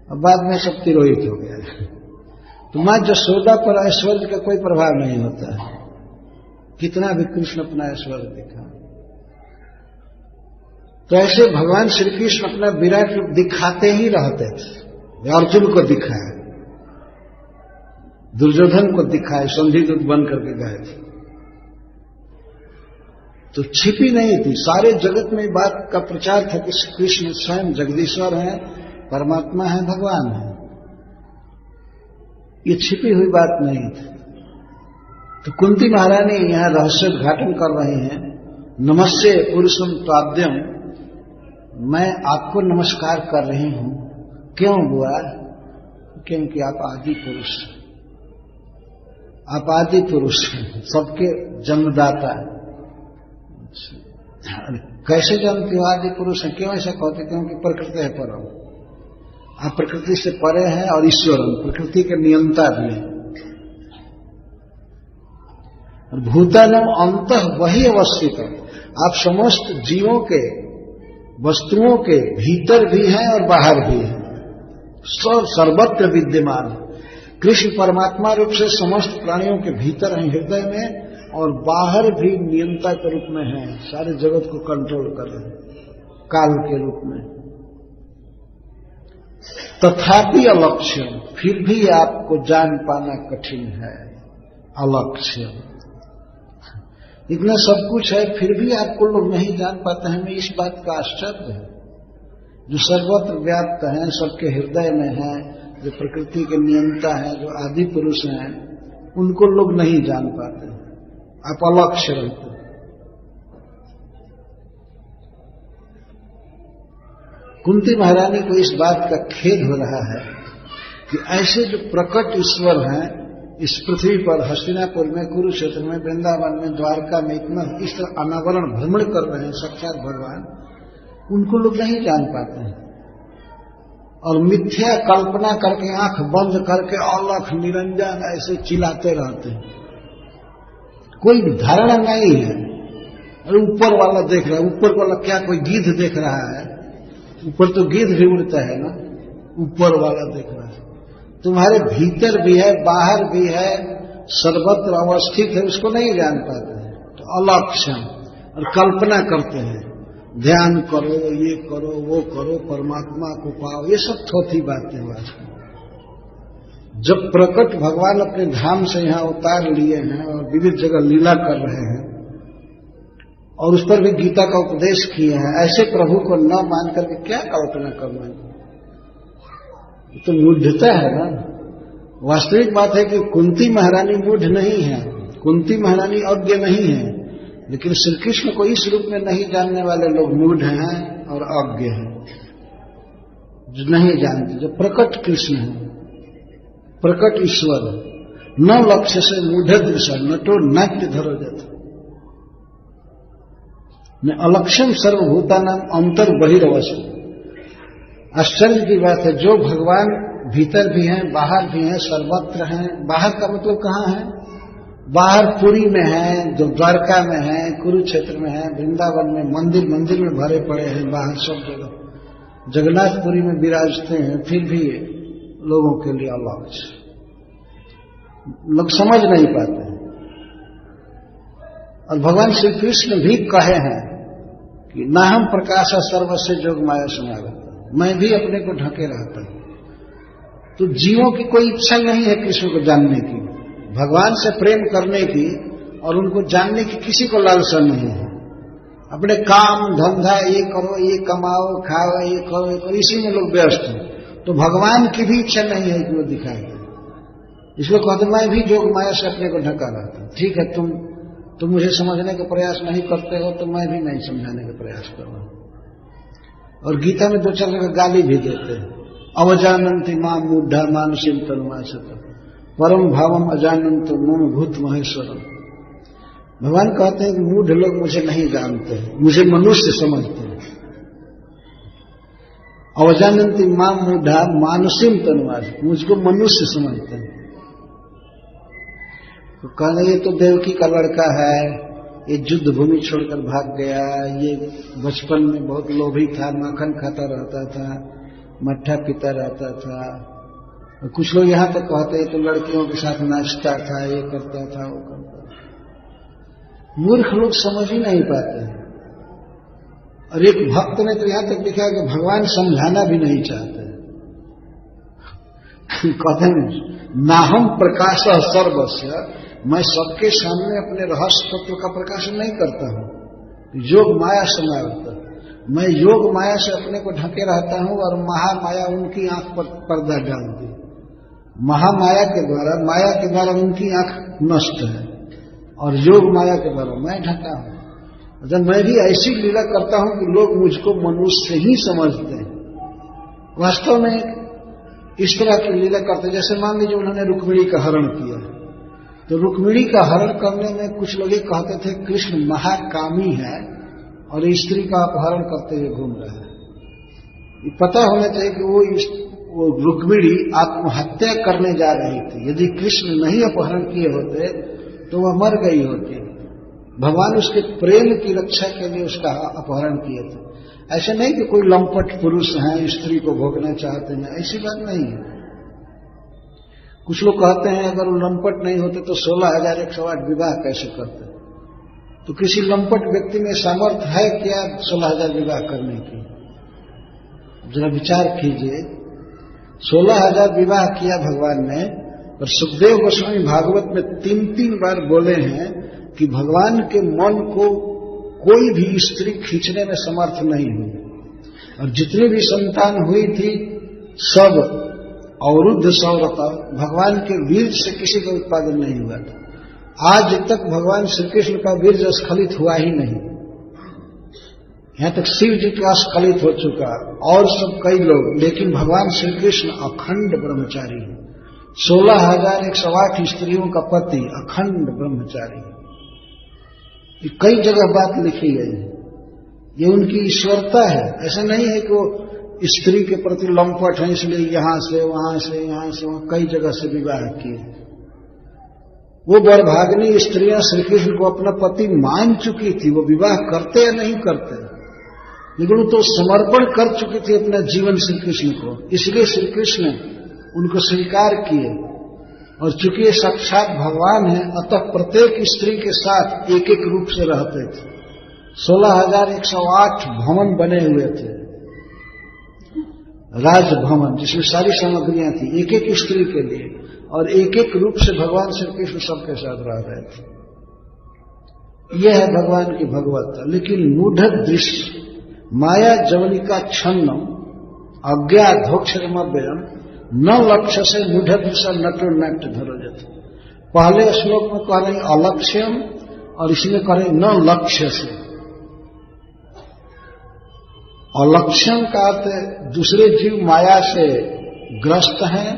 अब बाद में सब तिरोहित हो गया। तो मां यशोदा पर ऐश्वर्य का कोई प्रभाव नहीं होता है, कितना भी कृष्ण अपना ऐश्वर्य दिखा। तो ऐसे भगवान श्री कृष्ण अपना विराट रूप दिखाते ही रहते थे। अर्जुन को दिखाया, दुर्योधन को दिखाए, संधिदूत बन करके गए थे। तो छिपी नहीं थी, सारे जगत में बात का प्रचार था कि कृष्ण स्वयं जगदीश्वर है, परमात्मा है, भगवान है। ये छिपी हुई बात नहीं थी। तो कुंती महारानी यहां रहस्योद्घाटन कर रहे हैं। नमस्ते पुरुषम त्वाद्यम, मैं आपको नमस्कार कर रही हूं। क्यों बुआ? क्योंकि आप आदि पुरुष, आप आदि पुरुष हैं, सबके जन्मदाता। कैसे जानते हो आदि पुरुष है? क्यों ऐसा कहते? क्योंकि प्रकृति है परम, आप प्रकृति से परे हैं और ईश्वर प्रकृति के नियंता भी हैं। भूतानम अंतः वही अवस्थित है, आप समस्त जीवों के, वस्तुओं के भीतर भी हैं और बाहर भी हैं, सर्वत्र विद्यमान। कृष्ण परमात्मा रूप से समस्त प्राणियों के भीतर हैं, हृदय में, और बाहर भी नियंता के रूप में हैं, सारे जगत को कंट्रोल कर रहे हैं काल के रूप में। तथापि अलक्ष्य, फिर भी आपको जान पाना कठिन है। अलक्ष्य, इतना सब कुछ है फिर भी आपको लोग नहीं जान पाते हैं। हमें इस बात का आश्चर्य है। जो सर्वत्र व्याप्त हैं, सबके हृदय में है, जो प्रकृति के नियंता है, जो आदि पुरुष हैं, उनको लोग नहीं जान पाते। आप अलक्ष्य रहते। कुंती महारानी को इस बात का खेद हो रहा है कि ऐसे जो प्रकट ईश्वर हैं इस पृथ्वी पर, हस्तिनापुर में, कुरुक्षेत्र में, वृंदावन में, द्वारका में, इतना इस तरह अनावरण भ्रमण कर रहे हैं साक्षात भगवान, उनको लोग नहीं जान पाते हैं। और मिथ्या कल्पना करके, आंख बंद करके अलख निरंजन ऐसे चिल्लाते रहते हैं। कोई धारणा नहीं है। अरे ऊपर वाला देख रहा है, ऊपर वाला क्या कोई गिद्ध देख रहा है? ऊपर तो गिद्ध भी उड़ता है ना, ऊपर वाला देख रहा है। तुम्हारे भीतर भी है, बाहर भी है, सर्वत्र अवस्थित है, उसको नहीं जान पाते हैं। तो अलक्ष्य और कल्पना करते हैं, ध्यान करो, ये करो, वो करो, परमात्मा को पाओ, ये सब थोथी बातें हैं। जब प्रकट भगवान अपने धाम से यहां उतार लिए हैं और विविध जगह लीला कर रहे हैं और उस पर भी गीता का उपदेश किए हैं, ऐसे प्रभु को न मान करके क्या कल्पना करना है? तो मूढ़ता है ना। वास्तविक बात है कि कुंती महारानी मूढ़ नहीं है, कुंती महारानी अज्ञ नहीं है, लेकिन श्री कृष्ण को इस रूप में नहीं जानने वाले लोग मूढ़ हैं और अज्ञ हैं, जो नहीं जानते। जो प्रकट कृष्ण है, प्रकट ईश्वर, न लक्ष्य से मूढ़ दृश्य नटो नाट्य धरो जाता न अलक्ष्यम सर्वभूतानाम अंतर बहिर्वश्य। आश्चर्य की बात है, जो भगवान भीतर भी हैं, बाहर भी हैं, सर्वत्र हैं। बाहर का मतलब कहाँ है? बाहर पुरी में है, जो द्वारका में है, कुरुक्षेत्र में है, वृंदावन में, मंदिर मंदिर में भरे पड़े हैं, बाहर सब जगह जगन्नाथपुरी में विराजते हैं, फिर भी लोगों के लिए अलक्ष्य, लोग समझ नहीं पाते हैं। और भगवान श्री कृष्ण भी कहे हैं कि ना हम प्रकाश सर्वस्य जोग माया समागत, मैं भी अपने को ढके रहता हूं। तो जीवों की कोई इच्छा नहीं है कृष्ण को जानने की, भगवान से प्रेम करने की, और उनको जानने की किसी को लालसा नहीं है। अपने काम धंधा, ये करो, ये कमाओ, खाओ, ये करो, ये करो, इसी में लोग व्यस्त हैं। तो भगवान की भी इच्छा नहीं है कि वो दिखाई दे। इसलिए कहते मैं भी जोग माया से अपने को ढका रहता हूं। ठीक है, तुम मुझे समझने का प्रयास नहीं करते हो, तो मैं भी नहीं समझाने का प्रयास कर रहा हूं। और गीता में 2-4 जगह गाली भी देते हैं। अवजानन्ति मां मूढ़ा मानुषीम तनुमासत परम भावम अजानन्तो मम भूत महेश्वरम। भगवान कहते हैं कि मूढ़ लोग मुझे नहीं जानते हैं, मुझे मनुष्य समझते हैं। अवजानन्ति मां मूढ़ा मानुषीम तनुमासत, मुझको मनुष्य समझते हैं। तो कहने ये तो देवकी का लड़का है, ये युद्ध भूमि छोड़कर भाग गया, ये बचपन में बहुत लोभी था, माखन खाता रहता था, मट्ठा पीता रहता था। और कुछ लोग यहां तक कहते हैं तो लड़कियों के साथ नाचता था, ये करता था, वो करता था। मूर्ख लोग समझ ही नहीं पाते हैं। और एक भक्त ने तो यहां तक लिखा कि भगवान समझाना भी नहीं चाहते। कहते हैं नाहम प्रकाश सर्वस्य, मैं सबके सामने अपने रहस्य तत्व का प्रकाशन नहीं करता हूं। योग माया समावृत, मैं योग माया से अपने को ढके रहता हूं और महामाया उनकी आंख पर पर्दा डालती। महामाया के द्वारा, माया के द्वारा उनकी आंख नष्ट है और योग माया के द्वारा मैं ढका हूं। जब मैं भी ऐसी लीला करता हूं कि लोग मुझको मनुष्य ही समझते हैं। वास्तव में इस तरह की लीला करते, जैसे मान लीजिए उन्होंने रुक्मिणी का हरण किया, तो रुक्मिणी का हरण करने में कुछ लोग ये कहते थे कृष्ण महाकामी है और स्त्री का अपहरण करते हुए घूम रहा है। ये पता होना चाहिए कि वो रुक्मिणी आत्महत्या करने जा रही थी। यदि कृष्ण नहीं अपहरण किए होते तो वह मर गई होती। भगवान उसके प्रेम की रक्षा के लिए उसका अपहरण किए थे। ऐसा नहीं कि कोई लंपट पुरुष हैं स्त्री को भोगना चाहते हैं, ऐसी बात नहीं है। कुछ लोग कहते हैं अगर वो लंपट नहीं होते तो 16,108 विवाह कैसे करते। तो किसी लंपट व्यक्ति में सामर्थ्य है क्या 16,000 विवाह करने की? जरा विचार कीजिए। 16,000 विवाह किया भगवान ने, और सुखदेव गोस्वामी भागवत में 3-3 बार बोले हैं कि भगवान के मन को कोई भी स्त्री खींचने में समर्थ नहीं हुई और जितनी भी संतान हुई थी सब अवरुद्ध सौरता, भगवान के वीर से किसी का उत्पादन नहीं हुआ था। आज तक भगवान श्री कृष्ण का वीर स्खलित हुआ ही नहीं। यहां तक शिव जी का स्खलित हो चुका और सब कई लोग, लेकिन भगवान श्री कृष्ण अखंड ब्रह्मचारी है। 16,108 स्त्रियों का पति अखंड ब्रह्मचारी है। ये कई जगह बात लिखी गई है, ये उनकी ईश्वरता है। ऐसा नहीं है कि वो स्त्री के प्रति लंपट है इसलिए यहां से वहां कई जगह से विवाह किए। वो बरभागनी स्त्रियां श्री कृष्ण को अपना पति मान चुकी थी। वो विवाह करते या नहीं करते, लेकिन वो तो समर्पण कर चुकी थी अपना जीवन श्री कृष्ण को, इसलिए श्री कृष्ण उनको स्वीकार किए। और चूंकि साक्षात भगवान है, अतः प्रत्येक स्त्री के साथ एक एक रूप से रहते थे। 16,108 भवन बने हुए थे, राजभवन, जिसमें सारी सामग्रियां थी एक एक स्त्री के लिए, और एक एक रूप से भगवान श्री कृष्ण सबके साथ रह रहे थे। यह है भगवान की भगवत्ता। लेकिन मूढ़ दृश्य माया जवनिका छन्नम अज्ञाधोक्षरमव्ययम न लक्ष्य से मूढ़ दृश्य नटो नाट्य धरोजत। पहले श्लोक में कह रहे अलक्ष्यम और इसमें कह रहे न लक्ष्य से। अलक्ष्यम का अर्थ दूसरे जीव माया से ग्रस्त हैं,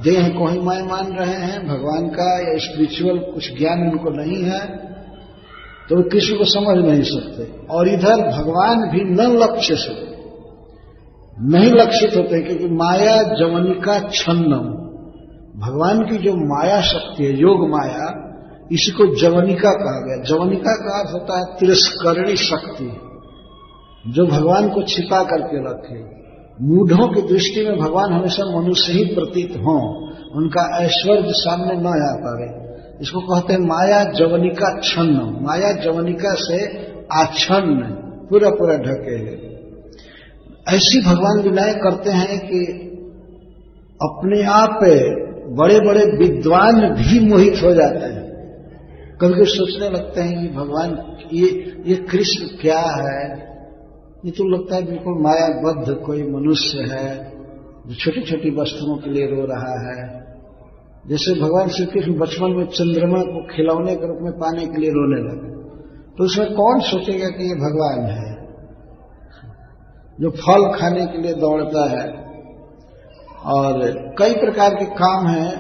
देह को ही माया मान रहे हैं, भगवान का या स्पिरिचुअल कुछ ज्ञान उनको नहीं है, तो किसी को समझ नहीं सकते। और इधर भगवान भी न लक्ष्य से नहीं लक्षित होते, क्योंकि माया जवनिका छन्नम, भगवान की जो माया शक्ति है योग माया, इसी को जवनिका कहा गया। जवनिका का अर्थ होता है तिरस्करणी शक्ति, जो भगवान को छिपा करके रखे। मूढ़ों की दृष्टि में भगवान हमेशा मनुष्य ही प्रतीत हों, उनका ऐश्वर्य सामने न आ पाए। इसको कहते हैं माया जवनिका छन्न। माया जवनिका से आच्छन्न, पूरा पूरा ढके हैं। ऐसी भगवान लीलाएं करते हैं कि अपने आप बड़े बड़े विद्वान भी मोहित हो जाते हैं। कभी कभी सोचने लगते हैं कि भगवान ये कृष्ण क्या है। ये तो लगता है बिल्कुल मायाबद्ध कोई मनुष्य है जो छोटी छोटी वस्तुओं के लिए रो रहा है। जैसे भगवान श्री कृष्ण बचपन में चंद्रमा को खिलौने के रूप में पाने के लिए रोने लगे, तो उसमें कौन सोचेगा कि ये भगवान है जो फल खाने के लिए दौड़ता है। और कई प्रकार के काम हैं।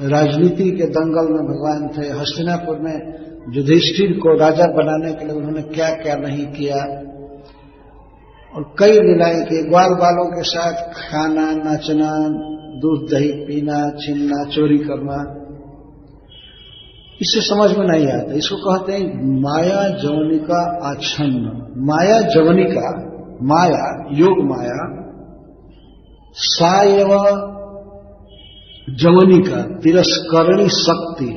राजनीति के दंगल में भगवान थे। हस्तिनापुर में युधिष्ठिर को राजा बनाने के लिए उन्होंने क्या क्या नहीं किया, और कई लीलाएं की। ग्वाल बालों के साथ खाना, नाचना, दूध दही पीना, छीनना, चोरी करना, इससे समझ में नहीं आता। इसको कहते हैं माया जवनिका आच्छन्न। माया जवनिका, माया योग माया, सायव जवनिका तिरस्करणी शक्ति,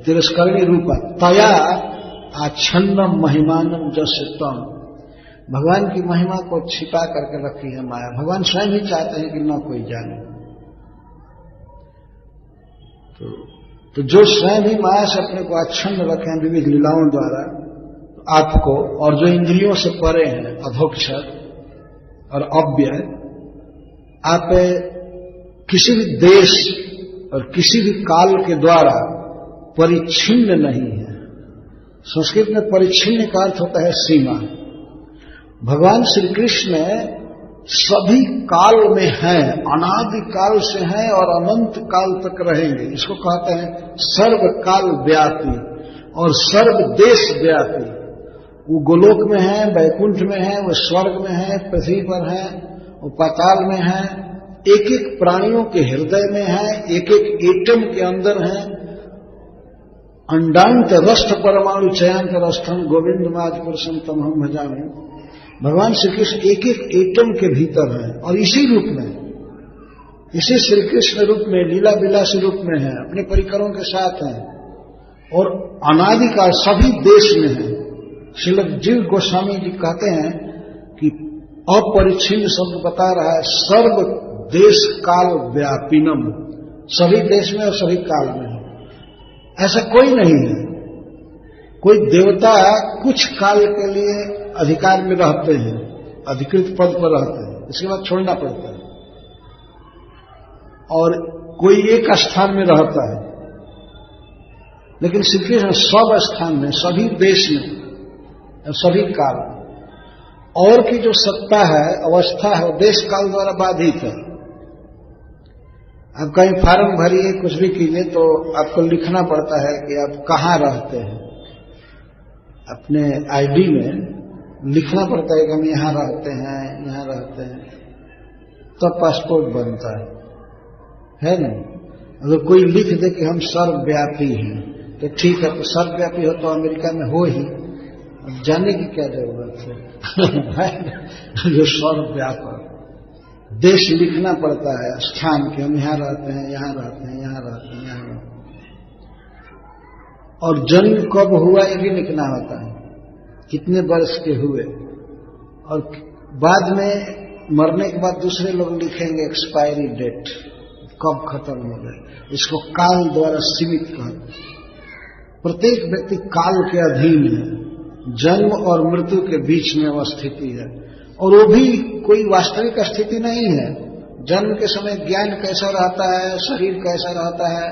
तिरस्करणी रूपा, तया आच्छन्न महिमानम जसतम। भगवान की महिमा को छिपा करके रखी है माया। भगवान स्वयं ही चाहते हैं कि न कोई जाने। तो जो स्वयं ही माया से अपने को आच्छन्न रखे हैं विविध लीलाओं द्वारा, तो आपको, और जो इंद्रियों से परे हैं, अधोक्षर और अव्यय, आप किसी भी देश और किसी भी काल के द्वारा परिच्छिन्न नहीं है। संस्कृत में परिच्छिन्न का अर्थ होता है सीमा। भगवान श्री कृष्ण सभी काल में हैं, अनादि काल से हैं और अनंत काल तक रहेंगे। इसको कहते हैं सर्व काल व्यापी और सर्व देश व्यापी। वो गोलोक में है, वैकुंठ में है, वो स्वर्ग में है, पृथ्वी पर है, वो पाताल में है, एक एक प्राणियों के हृदय में है, एक एक एटम के अंदर है। अंडांत रष्ट परमाणु चयांत रष्टम गोविंद माज पुरुषम तम हम भजामि। भगवान श्री कृष्ण एक एक एटम के भीतर है और इसी रूप में, इसी श्री कृष्ण रूप में, लीला विलासी रूप में है, अपने परिकरों के साथ हैं और अनादिकाल सभी देश में है। श्रील जीव गोस्वामी जी कहते हैं कि अपरिच्छिन्न शब्द बता रहा है सर्व देश काल व्यापिनम, सभी देश में और सभी काल में है। ऐसा कोई नहीं है। कोई देवता कुछ काल के लिए अधिकार में रहते हैं, अधिकृत पद पर रहते हैं, इसके बाद छोड़ना पड़ता है, और कोई एक स्थान में रहता है। लेकिन श्री कृष्ण सब स्थान में, सभी देश में, सभी काल में। और की जो सत्ता है, अवस्था है, वो देश काल द्वारा बाधित है। आप कहीं फार्म भरिए, कुछ भी कीजिए, तो आपको लिखना पड़ता है कि आप कहाँ रहते हैं। अपने आईडी में लिखना पड़ता है कि हम यहां रहते हैं, यहां रहते हैं, तब पासपोर्ट बनता है ना। अगर कोई लिख दे कि हम सर्वव्यापी हैं तो ठीक है, तो सर्वव्यापी हो तो अमेरिका में हो ही, अब जाने की क्या जरूरत है। जो सर्वव्यापक, देश लिखना पड़ता है, स्थान के, हम यहां रहते हैं, यहां रहते हैं, यहां रहते हैं, यहां रहते हैं। और जन्म कब हुआ ये भी लिखना होता है, कितने वर्ष के हुए, और बाद में मरने के बाद दूसरे लोग लिखेंगे एक्सपायरी डेट, कब खत्म हो गए। इसको काल द्वारा सीमित कहते। प्रत्येक व्यक्ति काल के अधीन है, जन्म और मृत्यु के बीच में वह स्थिति है, और वो भी कोई वास्तविक स्थिति नहीं है। जन्म के समय ज्ञान कैसा रहता है, शरीर कैसा रहता है,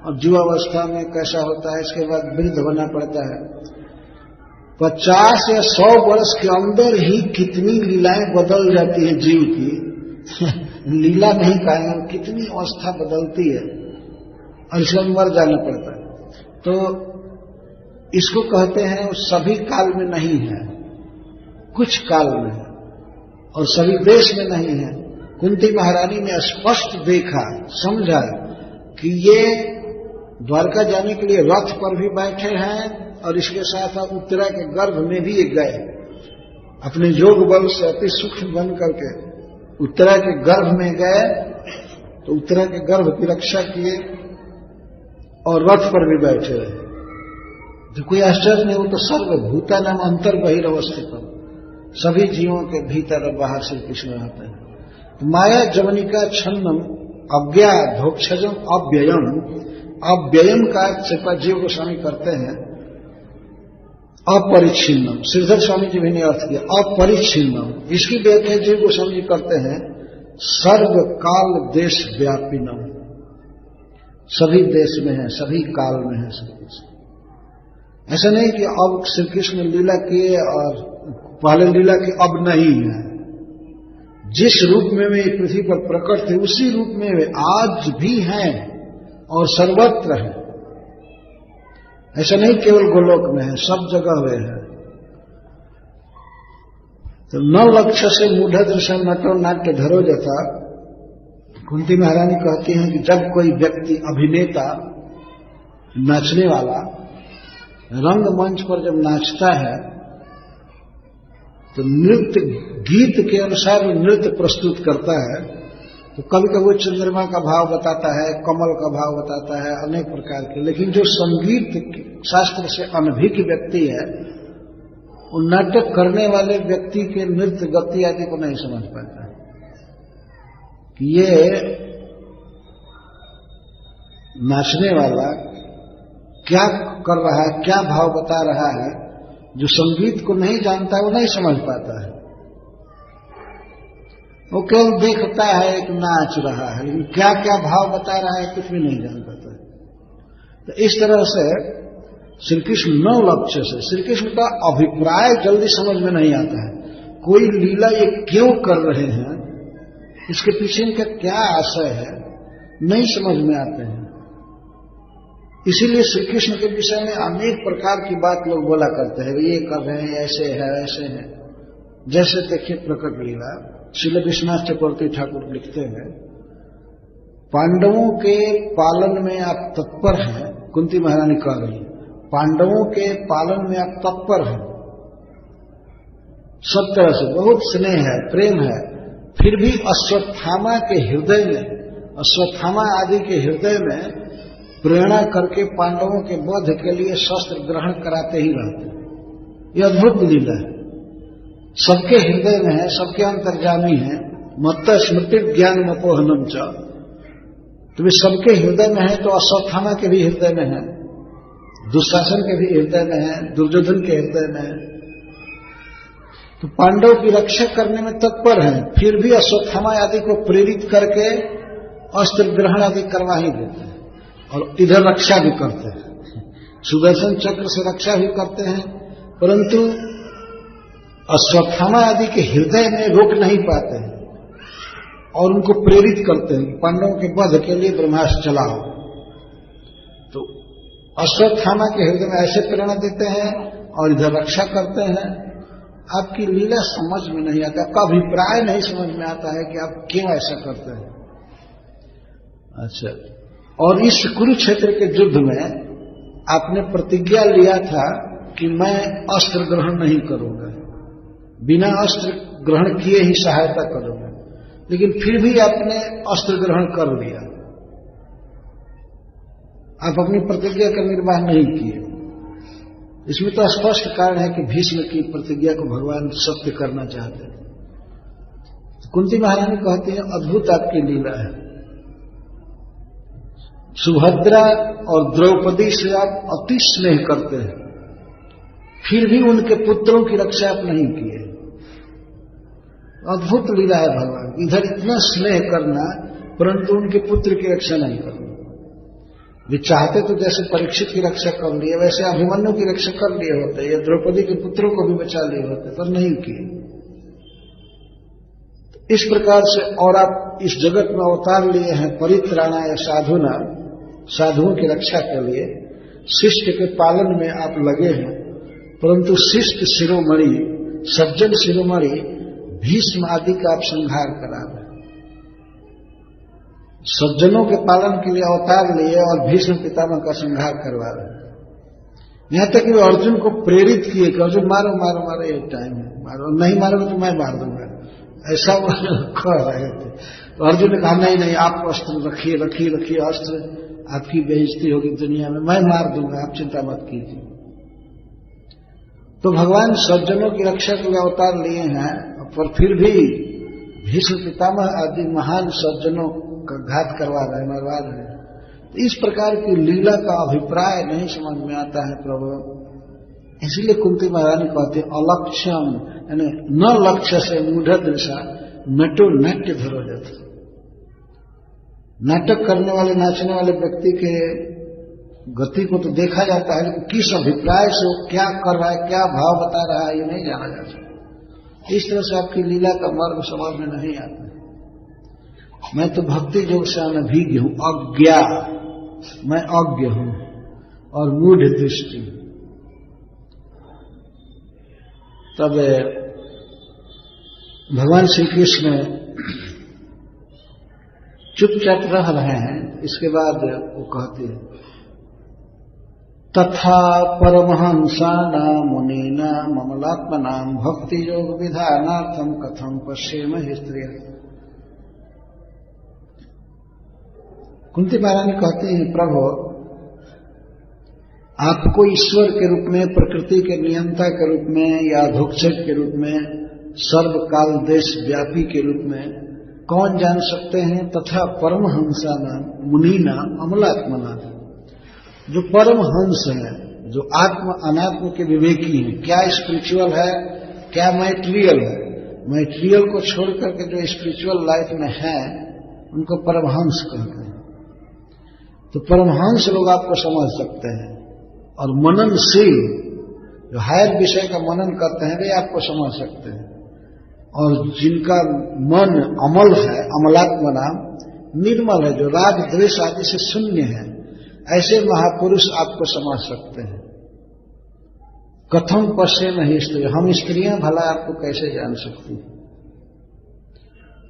और युवावस्था में कैसा होता है, इसके बाद वृद्ध होना पड़ता है। 50 या 100 वर्ष के अंदर ही कितनी लीलाएं बदल जाती है जीव की। लीला नहीं कहेंगे, कितनी अवस्था बदलती है, और इसमें मर जाना पड़ता है। तो इसको कहते हैं सभी काल में नहीं है, कुछ काल में है, और सभी देश में नहीं है। कुंती महारानी ने स्पष्ट देखा, समझा कि ये द्वारका जाने के लिए रथ पर भी बैठे हैं, और इसके साथ उत्तरा के गर्भ में भी एक गए, अपने योग बल से अति सूक्ष्म बन करके उत्तरा के गर्भ में गए, तो उत्तरा के गर्भ की रक्षा किए और रथ पर भी बैठे रहे। तो कोई आश्चर्य नहीं, वो तो सर्वभूता नाम अंतर बहिर्वस्थित, सभी जीवों के भीतर और बाहर श्री कृष्ण रहते हैं। तो माया जवनिका छन्नम अज्ञा धोक्षजम अव्ययम, अव्ययम का श्रीपाद जीव गोस्वामी करते हैं अपरिच्छिन्नम। श्रीधर स्वामी जी भी ने अर्थ किया अपरिच्छिन्नम। इसकी व्याख्या जीव गोस्वामी जी करते हैं सर्व काल देश व्यापिनम, सभी देश में है, सभी काल में है श्री कृष्ण। ऐसा नहीं कि अब श्री कृष्ण लीला किए और पहले लीला की अब नहीं है। जिस रूप में वे पृथ्वी पर प्रकट थे उसी रूप में वे आज भी हैं और सर्वत्र हैं। ऐसा नहीं केवल गोलोक में है, सब जगह वे हैं। तो न लक्ष्य से मूढ़ दृश्य नटो नाट्य धरो जथा, कुंती महारानी कहती हैं कि जब कोई व्यक्ति अभिनेता, नाचने वाला रंगमंच पर जब नाचता है तो नृत्य गीत के अनुसार नृत्य प्रस्तुत करता है। तो कभी कभी वो चंद्रमा का भाव बताता है, कमल का भाव बताता है, अनेक प्रकार के। लेकिन जो संगीत शास्त्र से अनभिज्ञ व्यक्ति है, वो नाटक करने वाले व्यक्ति के नृत्य गति आदि को नहीं समझ पाता है कि ये नाचने वाला क्या कर रहा है, क्या भाव बता रहा है, जो संगीत को नहीं जानता है वो नहीं समझ पाता है, वो केवल देखता है एक नाच रहा है, लेकिन क्या क्या भाव बता रहा है कुछ भी नहीं जान पाता। तो इस तरह से श्री कृष्ण नौ लक्ष्य से, श्री कृष्ण का अभिप्राय जल्दी समझ में नहीं आता है। कोई लीला ये क्यों कर रहे हैं, इसके पीछे इनका क्या आशय है, नहीं समझ में आते हैं। इसीलिए श्री कृष्ण के विषय में अनेक प्रकार की बात लोग बोला करते हैं, ये कर रहे हैं, ऐसे है ऐसे है। जैसे देखिए प्रकट लीला, श्रील विश्वनाथ चक्रवर्ती ठाकुर लिखते हैं, पांडवों के पालन में आप तत्पर हैं, कुंती महारानी कह रही है, पांडवों के पालन में आप तत्पर हैं, सब तरह से बहुत स्नेह है, प्रेम है, फिर भी अश्वत्थामा के हृदय में, अश्वत्थामा आदि के हृदय में प्रेरणा करके पांडवों के वध के लिए शस्त्र ग्रहण कराते ही रहते हैं। यह अद्भुत लीला है, सबके हृदय में है, सबके अंतर्जामी है। मत्त स्मृति ज्ञान मपोहनम च, तो वे सबके हृदय में है, तो अश्वत्थामा के भी हृदय में है, दुशासन के भी हृदय में है, दुर्योधन के हृदय में है। तो पांडव की रक्षा करने में तत्पर हैं, फिर भी अश्वत्थामा आदि को प्रेरित करके अस्त्र ग्रहण आदि करवा ही देते हैं, और इधर रक्षा भी करते हैं, सुदर्शन चक्र से रक्षा भी करते हैं, परंतु अश्वत्थामा आदि के हृदय में रोक नहीं पाते हैं और उनको प्रेरित करते हैं, पांडवों के वध के लिए ब्रह्मास्त्र चलाओ। तो अश्वत्थामा के हृदय में ऐसे प्रेरणा देते हैं और इधर रक्षा करते हैं। आपकी लीला समझ में नहीं आता, आपका अभिप्राय नहीं समझ में आता है कि आप क्यों ऐसा करते हैं। अच्छा, और इस कुरुक्षेत्र के युद्ध में आपने प्रतिज्ञा लिया था कि मैं अस्त्र ग्रहण नहीं करूंगा, बिना अस्त्र ग्रहण किए ही सहायता करूंगा, लेकिन फिर भी आपने अस्त्र ग्रहण कर लिया। आप अपनी प्रतिज्ञा का निर्वाह नहीं किए। इसमें तो स्पष्ट कारण है कि भीष्म की प्रतिज्ञा को भगवान सत्य करना चाहते थे। तो कुंती महारानी कहती है, अद्भुत आपकी लीला है, सुभद्रा और द्रौपदी से आप अति स्नेह करते हैं, फिर भी उनके पुत्रों की रक्षा आप नहीं किए। अद्भुत लीला है भगवान, इधर इतना स्नेह करना परंतु उनके पुत्र की रक्षा नहीं करना। वे चाहते तो जैसे परीक्षित की रक्षा कर लिए, वैसे अभिमन्यु की रक्षा कर लिए होते, या द्रौपदी के पुत्रों को भी बचा लिए होते, पर नहीं किए। इस प्रकार से, और आप इस जगत में अवतार लिए हैं परित्राणाय साधुना, साधुओं की रक्षा के लिए, शिष्ट के पालन में आप लगे हैं, परंतु शिष्ट शिरोमणि, सज्जन शिरोमणि भीष्म आदि का आप संहार करा रहे। सज्जनों के पालन के लिए अवतार लिए और भीष्म पितामह का संहार करवा रहे। यहां तक कि वे अर्जुन को प्रेरित किए कि अर्जुन मारो मारो मारो, ये टाइम है, मारो, नहीं मारोगे तो मैं मार दूंगा, ऐसा वो कह रहे थे। तो अर्जुन ने कहा नहीं नहीं, आप अस्त्र रखिए रखिए रखिए अस्त्र, आपकी बेइज्जती होगी दुनिया में, मैं मार दूंगा, आप चिंता मत कीजिए। तो भगवान सज्जनों की रक्षा के लिए अवतार लिए हैं, पर फिर भी भीष्म पितामह आदि महान सज्जनों का घात करवा रहे, मरवा रहे। तो इस प्रकार की लीला का अभिप्राय नहीं समझ में आता है प्रभु। इसलिए कुंती महारानी कहते अलक्ष्यम, यानी न लक्ष्य से मूढ़ दृशा नटो नाट्य धरो जाता। नाटक करने वाले, नाचने वाले व्यक्ति के गति को तो देखा जाता है, लेकिन किस अभिप्राय से वो क्या कर रहा है, क्या भाव बता रहा है, ये नहीं जाना जा सकता। इस तरह से आपकी लीला का मर्म समझ में नहीं आता। मैं तो भक्ति योग से अनभिज्ञ हूं, अज्ञा, मैं अज्ञ हूं और मूढ़ दृष्टि। तब भगवान श्री कृष्ण चुपचाप रह रहे हैं। इसके बाद वो कहते हैं, तथा परमहंसानां मुनीनां ममलात्मनां भक्ति योग विधानार्थं कथं पश्येम स्त्रिय। कुंती महारानी कहती हैं, प्रभु आपको ईश्वर के रूप में, प्रकृति के नियंता के रूप में, या अधोक्षक के रूप में, सर्वकाल देश व्यापी के रूप में कौन जान सकते हैं। तथा परमहंसानां मुनीनां अमलात्मनां, जो परम हंस है, जो आत्म अनात्म के विवेकी हैं, क्या स्पिरिचुअल है क्या मैटेरियल है, मैटेरियल को छोड़ करके जो स्पिरिचुअल लाइफ में है उनको परमहंस कहते हैं। तो परमहंस लोग आपको समझ सकते हैं, और मननशील जो हायर विषय का मनन करते हैं वे आपको समझ सकते हैं, और जिनका मन अमल है, अमलात्मा नाम निर्मल है, जो राग द्वेष आदि से शून्य है, ऐसे महापुरुष आपको समझ सकते हैं। कथम पश्ये नहीं स्त्री, हम स्त्रियां भला आपको कैसे जान सकती हैं।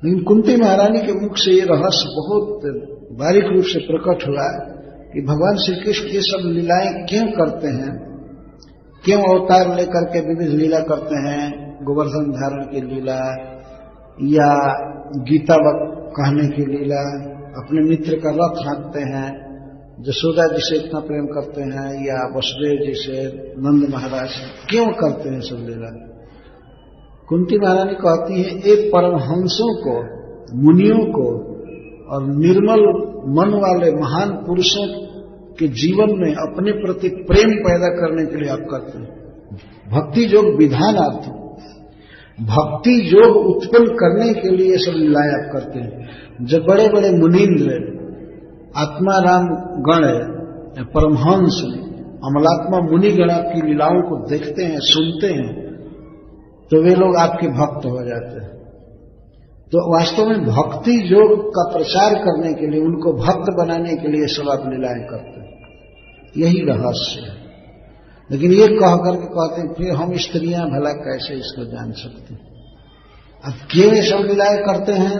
लेकिन कुंती महारानी के मुख से ये रहस्य बहुत बारीक रूप से प्रकट हुआ कि भगवान श्री कृष्ण ये सब लीलाएं क्यों करते हैं, क्यों अवतार लेकर के विविध लीला करते हैं, गोवर्धन धारण की लीला या गीता कहने की लीला, अपने मित्र का रथ हाँकते हैं, जसोदा जी से इतना प्रेम करते हैं, या वसुदेव जी से, नंद महाराज से, क्यों करते हैं सब लीला। कुंती महारानी कहती है एक परमहंसों को, मुनियों को और निर्मल मन वाले महान पुरुषों के जीवन में अपने प्रति प्रेम पैदा करने के लिए आप करते हैं। भक्ति योग विधानार्थ, भक्ति योग उत्पन्न करने के लिए सब लीलाएं आप करते हैं। जब बड़े बड़े मुनीन्द्र, आत्माराम गण, परमहंस, अमलात्मा मुनिगण आपकी लीलाओं को देखते हैं, सुनते हैं, तो वे लोग आपके भक्त हो जाते हैं। तो वास्तव में भक्ति योग का प्रचार करने के लिए, उनको भक्त बनाने के लिए सब आप लीलाएं करते हैं, यही रहस्य है। लेकिन ये कह करके कहते हैं फिर हम स्त्रियां भला कैसे इसको जान सकते हैं। अब क्यों ये सब लीलाएं करते हैं।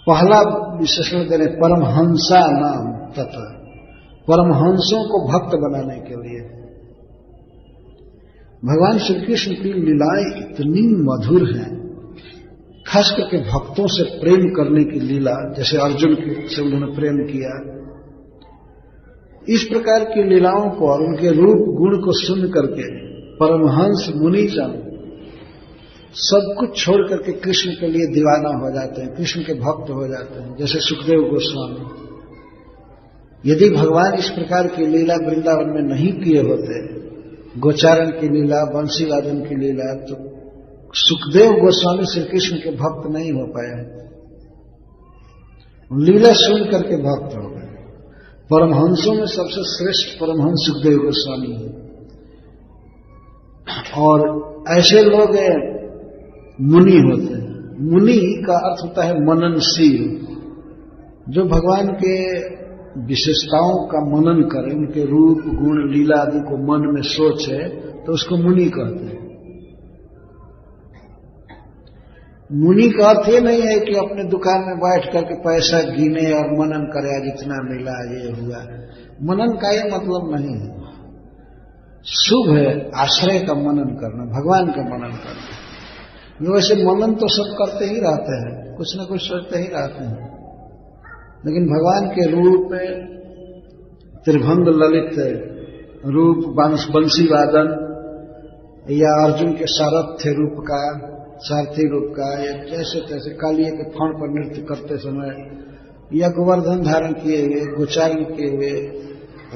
पहला विशेषण दे रहे परमहंसा नाम तथा, परमहंसों को भक्त बनाने के लिए। भगवान श्री कृष्ण की लीलाएं इतनी मधुर हैं, खास करके भक्तों से प्रेम करने की लीला, जैसे अर्जुन से उन्होंने प्रेम किया, इस प्रकार की लीलाओं को और उनके रूप गुण को सुन करके परमहंस मुनिजन सब कुछ छोड़ करके कृष्ण के लिए दीवाना हो जाते हैं, कृष्ण के भक्त हो जाते हैं। जैसे सुखदेव गोस्वामी, यदि भगवान इस प्रकार की लीला वृंदावन में नहीं किए होते, गोचारण की लीला, बंसी वादन की लीला, तो सुखदेव गोस्वामी श्री कृष्ण के भक्त नहीं हो पाए, लीला सुन करके भक्त हो गए। परमहंसों में सबसे श्रेष्ठ परमहंस सुखदेव गोस्वामी है, और ऐसे लोग मुनि होते हैं। मुनि का अर्थ होता है मननशील, जो भगवान के विशेषताओं का मनन करे, उनके रूप गुण लीला आदि को मन में सोचे, तो उसको मुनि कहते हैं। मुनि का अर्थ ये नहीं है कि अपने दुकान में बैठ करके पैसा गिने और मनन करे, आज इतना मिला, ये हुआ। मनन का ये मतलब नहीं है। शुभ है आश्रय का मनन करना, भगवान का मनन करना। वैसे मनन तो सब करते ही रहते हैं, कुछ न कुछ सोचते ही रहते हैं, लेकिन भगवान के रूप में त्रिभंग ललित रूप, बंसी वादन, या अर्जुन के सारथ्य रूप का, सारथी रूप का, या जैसे तैसे कालिए के फण पर नृत्य करते समय, या गोवर्धन धारण किए हुए, गोचारण किए हुए,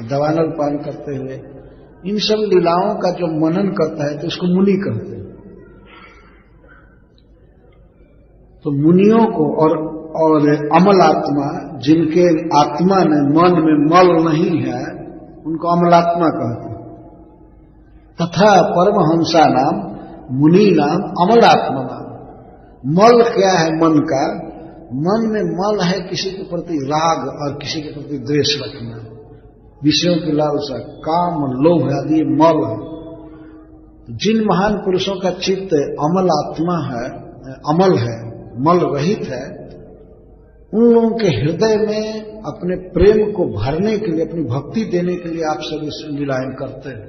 दवानल पान करते हुए, इन सब लीलाओं का जो मनन करता है तो उसको मुनि कहते हैं। तो मुनियों को और अमल आत्मा, जिनके आत्मा में, मन में मल नहीं है, उनको अमलात्मा कहते हैं। तथा परमहंसा नाम, मुनि नाम, अमलात्मा नाम। मल क्या है मन का? मन में मल है किसी के प्रति राग और किसी के प्रति द्वेष रखना, विषयों की लालसा, काम, लोभ आदि मल है। जिन महान पुरुषों का चित्त अमल आत्मा है, अमल है, मल रहित है, उन लोगों के हृदय में अपने प्रेम को भरने के लिए, अपनी भक्ति देने के लिए आप सब इस लीलाएं करते हैं।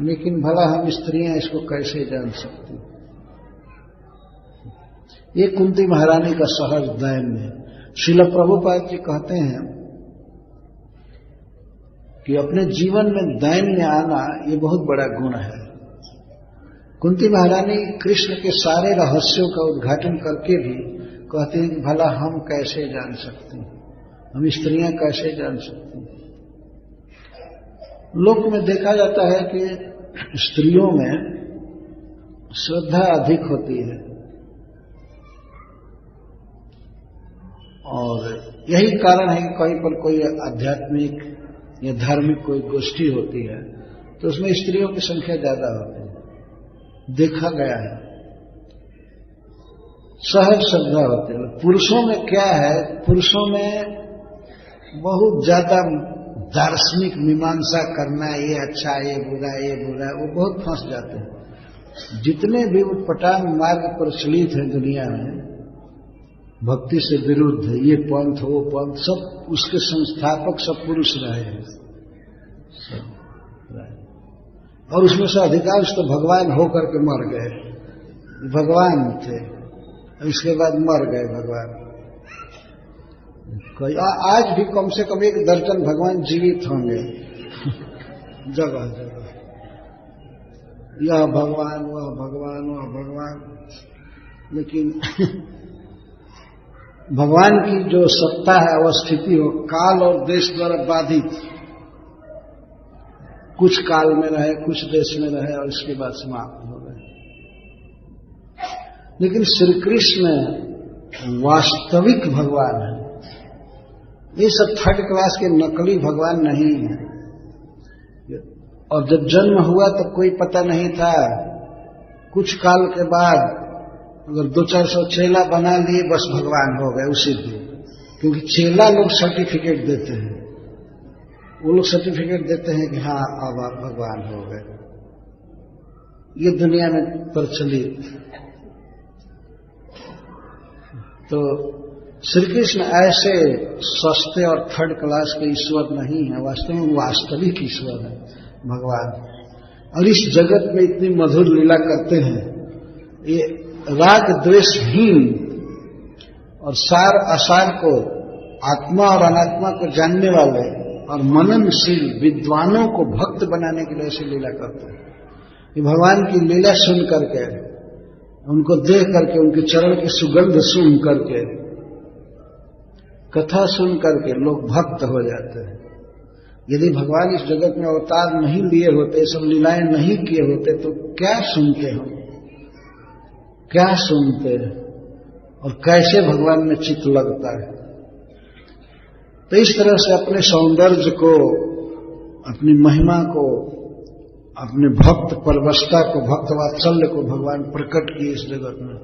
लेकिन भला हम स्त्रियां इसको कैसे जान सकती? ये कुंती महारानी का सहज दैन्य है। श्रील प्रभुपाद जी कहते हैं कि अपने जीवन में दैन्य आना ये बहुत बड़ा गुण है। कुंती महारानी कृष्ण के सारे रहस्यों का उद्घाटन करके भी कहती हैं कि भला हम कैसे जान सकते हैं। हम स्त्रियां कैसे जान सकते हैं? लोक में देखा जाता है कि स्त्रियों में श्रद्धा अधिक होती है, और यही कारण है कि कहीं पर कोई आध्यात्मिक या धार्मिक कोई गोष्ठी होती है तो उसमें स्त्रियों की संख्या ज्यादा होती है, देखा गया है। सहज श्रद्धा होती है। पुरुषों में क्या है, पुरुषों में बहुत ज्यादा दार्शनिक मीमांसा करना, ये अच्छा ये बुरा ये बुरा, वो बहुत फंस जाते हैं। जितने भी उटपटांग मार्ग प्रचलित है दुनिया में, भक्ति से विरुद्ध, ये पंथ वो पंथ, सब उसके संस्थापक सब पुरुष रहे हैं, और उसमें से अधिकांश तो भगवान होकर के मर गए, भगवान थे, इसके बाद मर गए भगवान। आज भी कम से कम 1 दर्जन भगवान जीवित होंगे जगह जगह, यह भगवान वह भगवान वह भगवान। लेकिन भगवान की जो सत्ता है, अवस्थिति हो, काल और देश द्वारा बाधित, कुछ काल में रहे, कुछ देश में रहे और इसके बाद समाप्त हो गए। लेकिन श्री कृष्ण वास्तविक भगवान है, ये सब 3rd क्लास के नकली भगवान नहीं है। और जब जन्म हुआ तब कोई पता नहीं था, कुछ काल के बाद अगर 200-400 चेला बना लिए बस भगवान हो गए उसी दिन। क्योंकि चेला लोग सर्टिफिकेट देते हैं, वो लोग सर्टिफिकेट देते हैं कि हाँ अब आप भगवान हो गए। ये दुनिया में प्रचलित। तो श्री कृष्ण ऐसे सस्ते और 3rd क्लास के ईश्वर नहीं है, वास्तव में वास्तविक ईश्वर है भगवान। और इस जगत में इतनी मधुर लीला करते हैं, ये राग द्वेषहीन और सार असार को, आत्मा और अनात्मा को जानने वाले और मननशील विद्वानों को भक्त बनाने के लिए ऐसी लीला करते हैं। ये भगवान की लीला सुन करके, उनको देख करके, उनके चरण की सुगंध सुन करके, कथा सुन करके लोग भक्त हो जाते हैं। यदि भगवान इस जगत में अवतार नहीं लिए होते, सब लीलाएं नहीं किए होते, तो क्या सुनते हम, क्या सुनते और कैसे भगवान में चित्त लगता है। तो इस तरह से अपने सौंदर्य को, अपनी महिमा को, अपने भक्त परवशता को, भक्त वात्सल्य को भगवान प्रकट किए इस जगत में,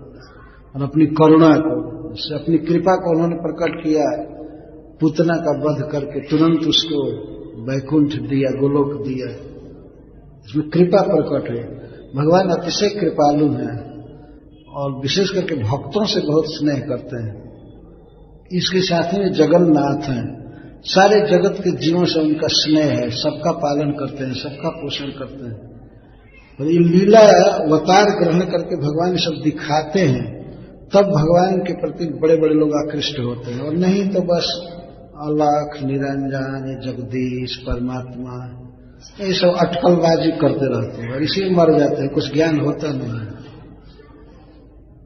और अपनी करुणा को, इससे अपनी कृपा को उन्होंने प्रकट किया। पूतना का वध करके तुरंत उसको वैकुंठ दिया, गोलोक दिया, इसमें कृपा प्रकट है। भगवान अतिशय कृपालु हैं और विशेष करके भक्तों से बहुत स्नेह करते हैं। इसके साथ ही जगन्नाथ हैं, सारे जगत के जीवों से उनका स्नेह है, सबका पालन करते हैं, सबका पोषण करते हैं। और ये लीला अवतार ग्रहण करके भगवान सब दिखाते हैं, तब भगवान के प्रति बड़े बड़े लोग आकृष्ट होते हैं। और नहीं तो बस अलख, निरंजन, जगदीश, परमात्मा, ये सब अटकलबाजी करते रहते हैं और इसी में मर जाते हैं। कुछ ज्ञान होता नहीं,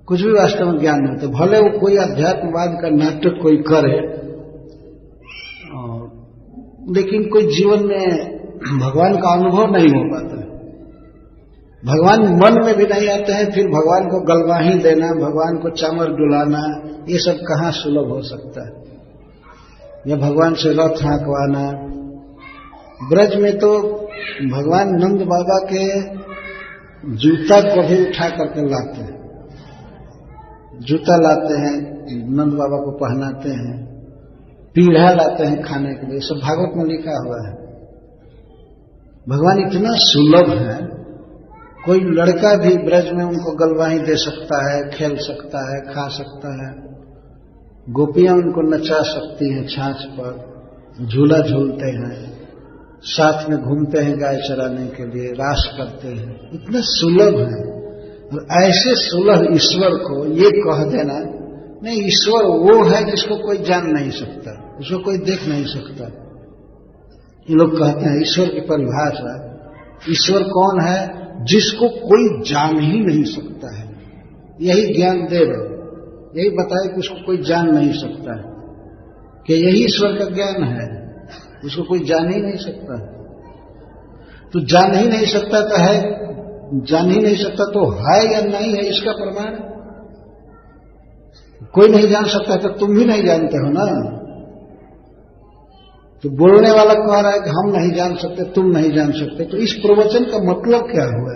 कुछ भी वास्तव में ज्ञान नहीं होता। भले वो कोई अध्यात्मवाद का नाटक कोई करे, लेकिन कोई जीवन में भगवान का अनुभव नहीं हो पाता है। भगवान मन में भी नहीं आते हैं, फिर भगवान को गलवाही देना, भगवान को चामर डुलाना, ये सब कहाँ सुलभ हो सकता है। या भगवान से रथ हाँकवाना। ब्रज में तो भगवान नंद बाबा के जूता को भी उठा करके लाते हैं, जूता लाते हैं, नंद बाबा को पहनाते हैं, पीढ़ा लाते हैं खाने के लिए, सब भागवत में लिखा हुआ है। भगवान इतना सुलभ है, कोई लड़का भी ब्रज में उनको गलवाही दे सकता है, खेल सकता है, खा सकता है। गोपियां उनको नचा सकती हैं, छाछ पर झूला झूलते हैं, साथ में घूमते हैं गाय चराने के लिए, रास करते हैं। इतना सुलभ है। और ऐसे सुलभ ईश्वर को ये कह देना, नहीं, ईश्वर वो है जिसको कोई जान नहीं सकता, उसको कोई देख नहीं सकता। ये लोग कहते हैं ईश्वर की परिभाषा, ईश्वर कौन है? जिसको कोई जान ही नहीं सकता है। यही ज्ञान दे रहे, यही बताए कि उसको कोई जान नहीं सकता है। कि यही ईश्वर का ज्ञान है, उसको कोई जान ही नहीं सकता। तो जान ही नहीं सकता तो है, जान ही नहीं सकता तो है या नहीं है, इसका प्रमाण कोई नहीं जान सकता तो तुम भी नहीं जानते हो ना। तो बोलने वाला कह रहा है कि हम नहीं जान सकते, तुम नहीं जान सकते, तो इस प्रवचन का मतलब क्या हुआ?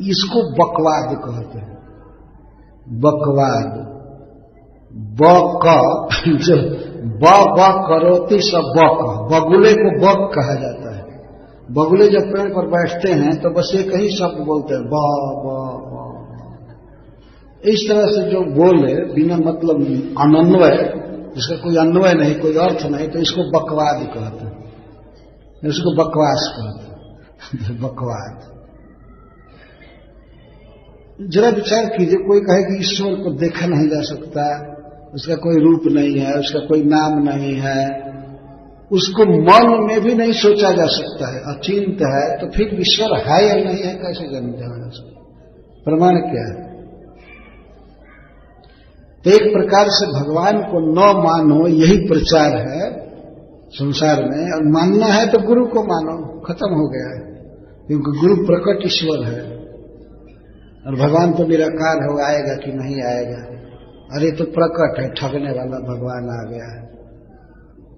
इसको बकवाद कहते हैं। बकवाद, जो ब करोती सब बक, बगुले को बक कहा जाता है। बगुले जब पेड़ पर बैठते हैं तो बस एक ही शब्द बोलते हैं, ब ब ब। इस तरह से जो बोले बिना मतलब अनन्वय, जिसका कोई अन्वय नहीं, कोई अर्थ नहीं, तो इसको बकवाद कहते हैं, इसको बकवास कहते हैं। बकवाद। जरा विचार कीजिए, कोई कहे कि ईश्वर को देखा नहीं जा सकता, उसका कोई रूप नहीं है, उसका कोई नाम नहीं है, उसको मन में भी नहीं सोचा जा सकता है, अचिंत है, तो फिर ईश्वर है या नहीं है कैसे जाना जा सकता? प्रमाण क्या है? तो एक प्रकार से भगवान को न मानो, यही प्रचार है संसार में। और मानना है तो गुरु को मानो, खत्म हो गया है, क्योंकि गुरु प्रकट ईश्वर है। और भगवान तो निराकार हो, आएगा कि नहीं आएगा? अरे तो प्रकट है, ठगने वाला भगवान आ गया है,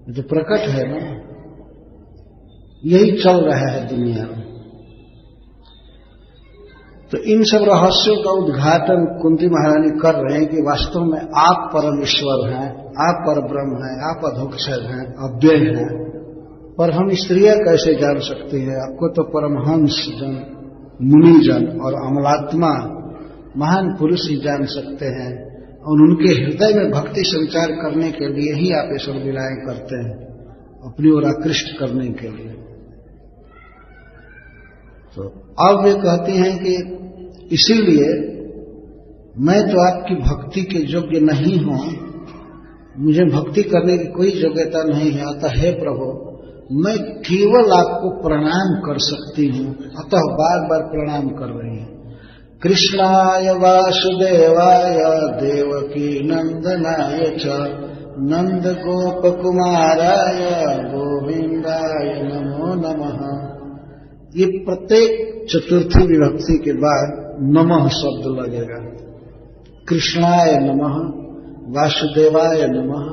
ये तो प्रकट है ना। यही चल रहा है दुनिया में। तो इन सब रहस्यों का उद्घाटन कुंती महारानी कर रहे हैं कि वास्तव में आप परम ईश्वर हैं, आप परब्रह्म हैं, आप अधोक्षर हैं, अव्यय हैं। पर हम स्त्रियां कैसे जान सकते हैं? आपको तो परमहंस जन, मुनिजन और अमलात्मा महान पुरुष ही जान सकते हैं, और उनके हृदय में भक्ति संचार करने के लिए ही आप ये सब लीलाएं करते हैं, अपनी ओर आकृष्ट करने के लिए। तो अब वे कहती हैं कि इसीलिए मैं तो आपकी भक्ति के योग्य नहीं हूं, मुझे भक्ति करने की कोई योग्यता नहीं है, अतः हे प्रभु मैं केवल आपको प्रणाम कर सकती हूं, अतः बार बार प्रणाम कर रही हूं। कृष्णाय वासुदेवाय देवकी नंदनाय च नंद गोप कुमाराय गोविंदाय नमो नमः। ये प्रत्येक चतुर्थी विभक्ति के बाद नमः शब्द लगेगा। कृष्णाय नमः, वासुदेवाय नमः,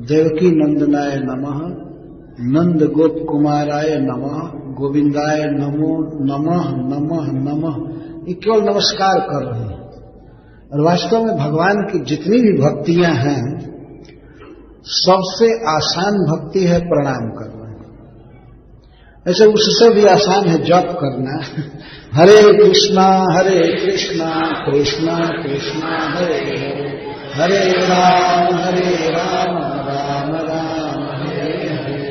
देवकी नंदनाय नमः, नंद गोप कुमाराय नमः, गोविंदाय नमो नमः नमः नमः। ये केवल नमस्कार कर रहे हैं। और वास्तव में भगवान की जितनी भी भक्तियां हैं, सबसे आसान भक्ति है प्रणाम करना। ऐसे उससे भी आसान है जप करना। हरे कृष्णा कृष्णा कृष्णा हरे हरे, हरे राम राम राम हरे हरे।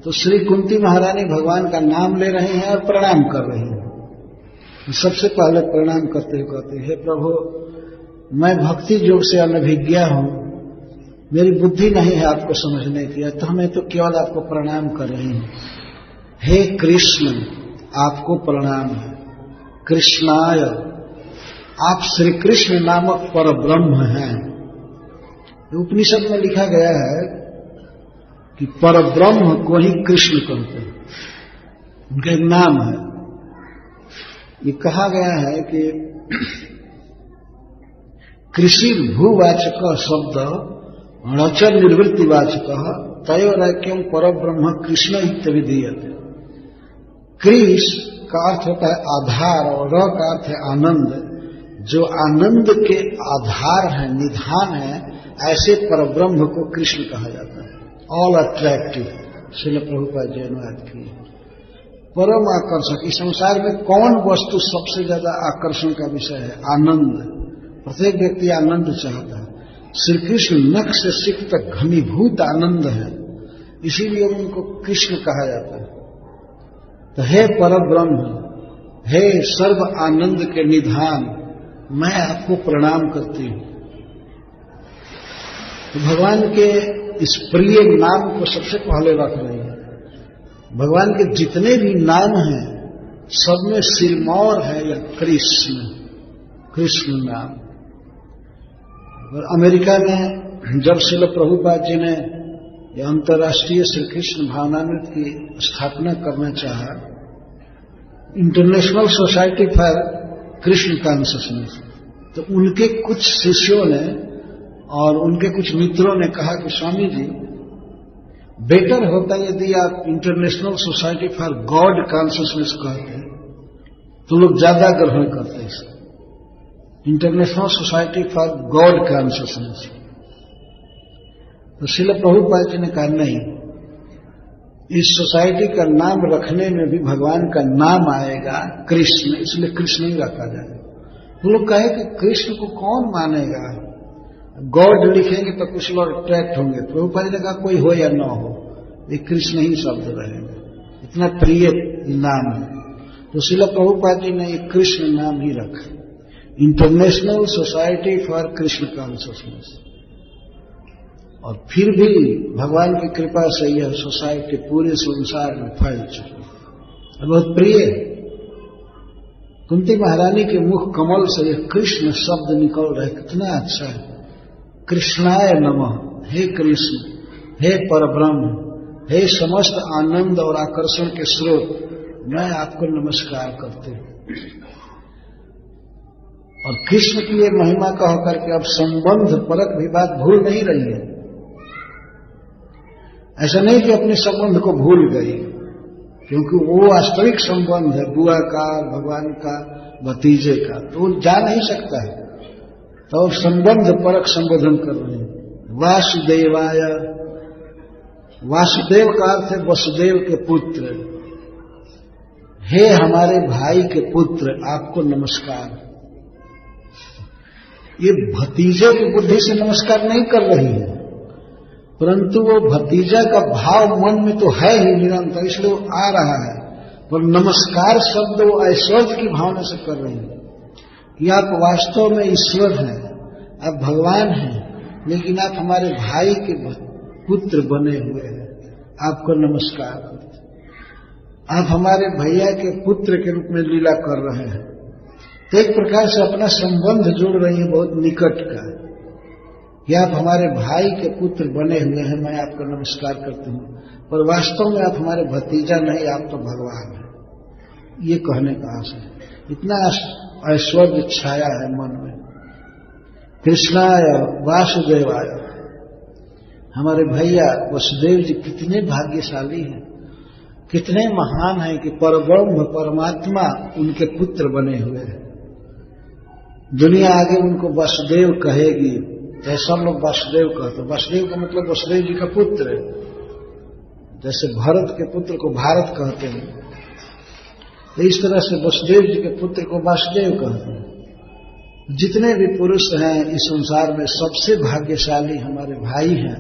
तो श्री कुंती महारानी भगवान का नाम ले रहे हैं और प्रणाम कर रही हैं। सबसे पहले प्रणाम करते हुए कहते हैं, हे प्रभु मैं भक्ति योग से अनभिज्ञा हूं, मेरी बुद्धि नहीं है आपको समझने की, तो मैं तो केवल आपको प्रणाम कर रही हूं। हे कृष्ण आपको प्रणाम है। कृष्णाय, आप श्री कृष्ण नामक परब्रह्म हैं। उपनिषद में लिखा गया है कि परब्रह्म को ही कृष्ण कहते हैं, उनका एक नाम है। ये कहा गया है कि कृषि भूवाचक शब्द णचर निर्वृत्तिवाचक तयोरैक्यम परब्रह्म कृष्ण इत्यभिधीयते। कृष का अर्थ होता है आधार और र का अर्थ है आनंद। जो आनंद के आधार है, निधान है, ऐसे परब्रह्म को कृष्ण कहा जाता है। ऑल अट्रैक्टिव, श्रील प्रभुपाद जी अनुवाद किए। परम आकर्षक। इस संसार में कौन वस्तु सबसे ज्यादा आकर्षण का विषय है? आनंद। प्रत्येक व्यक्ति आनंद चाहता है। श्री कृष्ण नख से सिख तक घनीभूत आनंद है, इसीलिए उनको कृष्ण कहा जाता है। तो हे परब्रह्म, हे सर्व आनंद के निधान, मैं आपको प्रणाम करती हूं। तो भगवान के इस प्रिय नाम को सबसे पहले रख रही है। भगवान के जितने भी नाम हैं सब में सिरमौर है या कृष्ण, कृष्ण नाम। और अमेरिका में जब श्रील प्रभुपाद जी ने अंतर्राष्ट्रीय श्री कृष्ण भावनामृत की स्थापना करना चाहा, international society for Krishna consciousness, तो उनके कुछ शिष्यों ने और उनके कुछ मित्रों ने कहा कि स्वामी जी, बेटर होता यदि आप international society for God consciousness कहते, तो लोग ज्यादा ग्रहण करते इसे। International society for God consciousness. तो श्रील प्रभुपाद जी ने कहा नहीं, इस सोसाइटी का नाम रखने में भी भगवान का नाम आएगा कृष्ण, इसलिए कृष्ण ही रखा जाए। वो लोग कहे कि कृष्ण को कौन मानेगा, गॉड लिखेंगे तो कुछ लोग अट्रैक्ट होंगे। प्रभुपाद जी ने कहा कोई हो या ना हो, ये कृष्ण ही शब्द रहेगा, इतना प्रिय नाम है। तो श्रील प्रभुपाद जी ने ये कृष्ण नाम ही रखा, international society for Krishna consciousness. और फिर भी भगवान की कृपा से यह सोसाइटी पूरे संसार में फैल चुकी है, बहुत प्रिय है। कुंती महारानी के मुख कमल से यह कृष्ण शब्द निकल रहा है, कितना अच्छा है। कृष्णाय नमः, हे कृष्ण, हे परब्रह्म, हे समस्त आनंद और आकर्षण के स्रोत, मैं आपको नमस्कार करती हूं। और कृष्ण की ये महिमा कह करके अब संबंध परक भी बात भूल नहीं रही है। ऐसा नहीं कि अपने संबंध को भूल गई, क्योंकि वो वास्तविक संबंध है बुआ का, भगवान का, भतीजे का, तो वो जा नहीं सकता है। तो संबंध परक संबोधन कर रहे हैं। वासुदेवाय, वासुदेव का अर्थ है वसुदेव के पुत्र। हे हमारे भाई के पुत्र, आपको नमस्कार। ये भतीजे की बुद्धि से नमस्कार नहीं कर रही है, परंतु वो भतीजा का भाव मन में तो है ही निरंतर, इसलिए वो आ रहा है। पर नमस्कार शब्द वो ऐश्वर्य की भावना से कर रही है कि आप वास्तव में ईश्वर हैं, आप भगवान हैं, लेकिन आप हमारे भाई के पुत्र बने हुए हैं, आपको नमस्कार करते। आप हमारे भैया के पुत्र के रूप में लीला कर रहे हैं। तो एक प्रकार से अपना संबंध जोड़ रही है बहुत निकट का, कि आप हमारे भाई के पुत्र बने हुए हैं, मैं आपको नमस्कार करती हूं, पर वास्तव में आप हमारे भतीजा नहीं, आप तो भगवान हैं। ये कहने का आशय है, इतना ऐश्वर्य छाया है मन में। कृष्णाय वासुदेवाय, हमारे भैया वसुदेव जी कितने भाग्यशाली हैं, कितने महान हैं कि परब्रह्म परमात्मा उनके पुत्र बने हुए हैं। दुनिया आगे उनको वसुदेव कहेगी, तो सब लोग वासुदेव कहते हैं। वासुदेव का मतलब वसुदेव जी का पुत्र है। जैसे भरत के पुत्र को भारत कहते हैं, तो इस तरह से वसुदेव जी के पुत्र को वासुदेव कहते हैं। जितने भी पुरुष हैं इस संसार में, सबसे भाग्यशाली हमारे भाई हैं,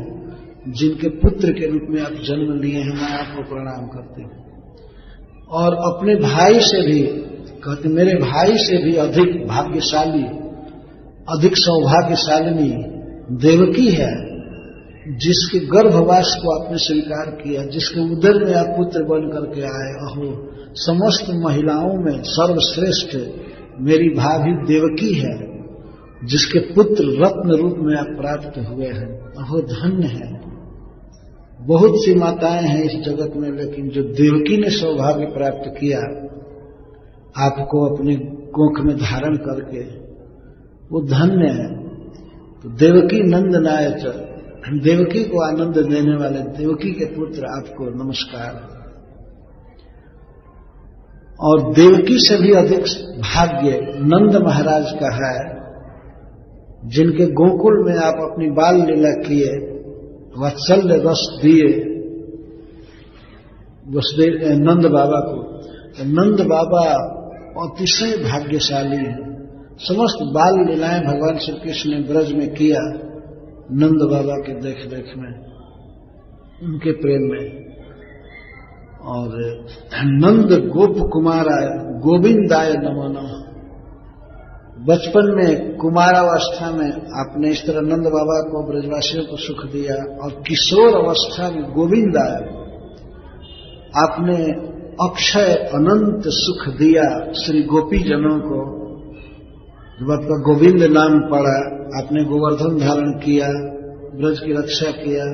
जिनके पुत्र के रूप में आप जन्म लिए हैं। मैं आपको प्रणाम करती हूं। और अपने भाई से भी कहते, मेरे भाई से भी अधिक भाग्यशाली, अधिक सौभाग्यशालिनी देवकी है, जिसके गर्भवास को आपने स्वीकार किया, जिसके उदर में आप पुत्र बन करके आए। अहो, समस्त महिलाओं में सर्वश्रेष्ठ मेरी भाभी देवकी है, जिसके पुत्र रत्न रूप में आप प्राप्त हुए हैं। अहो, धन्य है। बहुत सी माताएं हैं इस जगत में, लेकिन जो देवकी ने सौभाग्य प्राप्त किया आपको अपने कोख में धारण करके, वो धन्य है। तो देवकी नंदनाय च, देवकी को आनंद देने वाले देवकी के पुत्र, आपको नमस्कार। और देवकी से भी अधिक भाग्य नंद महाराज का है, जिनके गोकुल में आप अपनी बाल लीला किए, वात्सल्य रस दिए नंद बाबा को। तो नंद बाबा अतिशय भाग्यशाली है। समस्त बाल लीलाएं भगवान श्री कृष्ण ने ब्रज में किया, नंद बाबा के देख देख में, उनके प्रेम में। और नंद गोप कुमाराय गोविंदाय नमो नमः। बचपन में कुमारावस्था में आपने इस तरह नंद बाबा को, ब्रजवासियों को सुख दिया, और किशोर अवस्था में गोविंदाय आपने अक्षय अनंत सुख दिया श्री गोपी जनों को। जब आपका गोविंद नाम पड़ा, आपने गोवर्धन धारण किया, ब्रज की रक्षा किया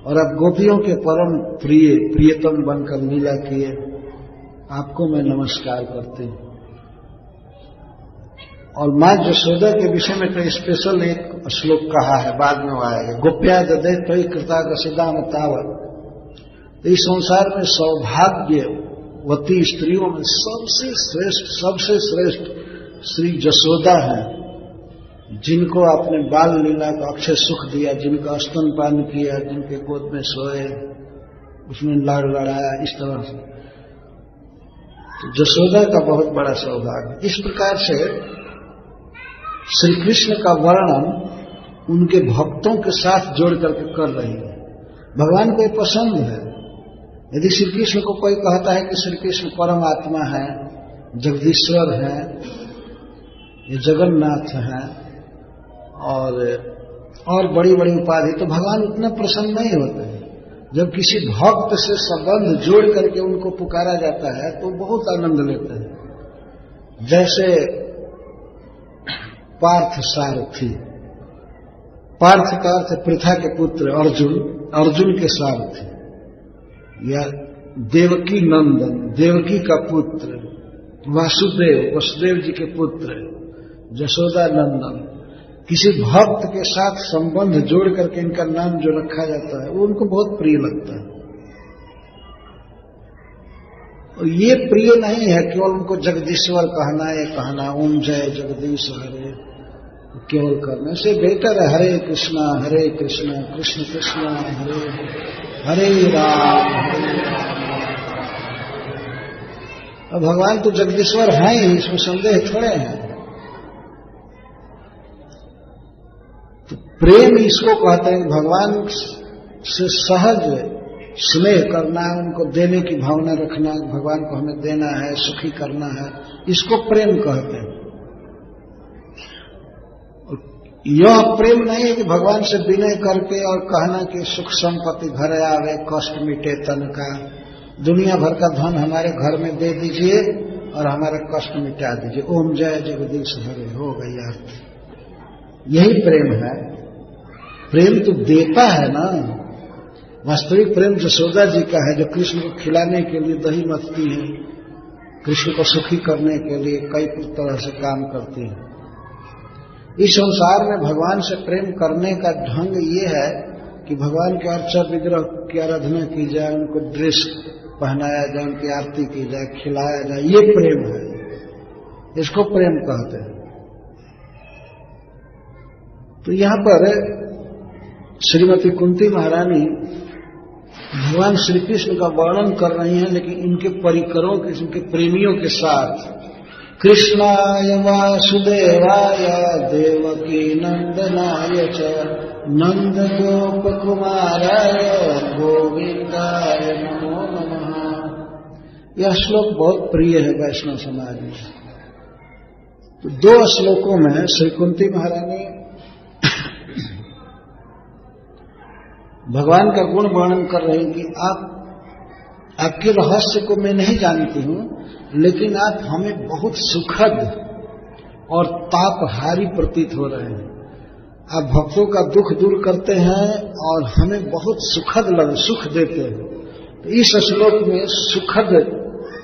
और अब गोपियों के परम प्रियतम बनकर लीला किए, आपको मैं नमस्कार करती हूं। और मां यशोदा के विषय में तो स्पेशल एक श्लोक कहा है, बाद में आएगा, गोप्या ददे तोई कृता गसिदाम तावत। तो इस संसार में सौभाग्यवती स्त्रियों में सबसे श्रेष्ठ श्री यशोदा है, जिनको आपने बाल लीला का अक्षय सुख दिया, जिनका स्तनपान किया, जिनके गोद में सोए, उसमें लाड़ लड़ाया, इस तरह से। तो यशोदा का बहुत बड़ा सौभाग्य। इस प्रकार से श्री कृष्ण का वर्णन उनके भक्तों के साथ जोड़ करके कर रही है। भगवान को ये पसंद है। यदि श्री कृष्ण को कोई कहता है कि श्री कृष्ण परमात्मा है, जगदीश्वर है, ये जगन्नाथ है और बड़ी बड़ी उपाधि, तो भगवान उतना प्रसन्न नहीं होते हैं। जब किसी भक्त से संबंध जोड़ करके उनको पुकारा जाता है तो बहुत आनंद लेते हैं। जैसे पार्थ सारथी, पार्थ का अर्थ पृथा के पुत्र अर्जुन, अर्जुन के सारथी, या देवकी नंदन, देवकी का पुत्र वासुदेव, वसुदेव जी के पुत्र यशोदा नंदन। किसी भक्त के साथ संबंध जोड़ करके इनका नाम जो रखा जाता है वो उनको बहुत प्रिय लगता है। और ये प्रिय नहीं है केवल उनको जगदीश्वर कहना, ये कहना ओम जय जगदीश हरे केवल करने से बेहतर है हरे कृष्णा कृष्ण कृष्ण हरे हरे राम हरे राम। अब भगवान तो जगदीश्वर हैं ही, इसमें संदेह थोड़े हैं। तो प्रेम इसको कहते हैं, भगवान से सहज स्नेह करना, उनको देने की भावना रखना, भगवान को हमें देना है, सुखी करना है, इसको प्रेम कहते हैं। यह प्रेम नहीं है कि भगवान से विनय करके और कहना कि सुख संपत्ति घर आवे, कष्ट मिटे तन का, दुनिया भर का धन हमारे घर में दे दीजिए और हमारा कष्ट मिटा दीजिए, ओम जय जगदीश हरे, हो गई आरती। यही प्रेम है। प्रेम तो देता है ना। वास्तविक प्रेम यशोदा जी का है, जो कृष्ण को खिलाने के लिए दही मथती है, कृष्ण को सुखी करने के लिए कई तरह से काम करती है। इस संसार में भगवान से प्रेम करने का ढंग ये है कि भगवान के अर्चा विग्रह की आराधना की जाए, उनको ड्रेस पहनाया जाए, उनकी आरती की जाए, खिलाया जाए, ये प्रेम है। इसको प्रेम कहते हैं। तो यहां पर श्रीमती कुंती महारानी भगवान श्री कृष्ण का वर्णन कर रही हैं, लेकिन इनके परिकरों के, इनके प्रेमियों के साथ। कृष्णाय वासुदेवाय देवकी नंदनाय च नंद गोप कुमाराय गोविंदाय नमो नमः। यह श्लोक बहुत प्रिय है वैष्णव समाज में। तो 2 श्लोकों में श्री कुंती महारानी भगवान का गुण वर्णन कर रहे हैं कि आपके रहस्य को मैं नहीं जानती हूं, लेकिन आप हमें बहुत सुखद और तापहारी प्रतीत हो रहे हैं। आप भक्तों का दुख दूर करते हैं और हमें बहुत सुख देते हैं। तो इस श्लोक में सुखद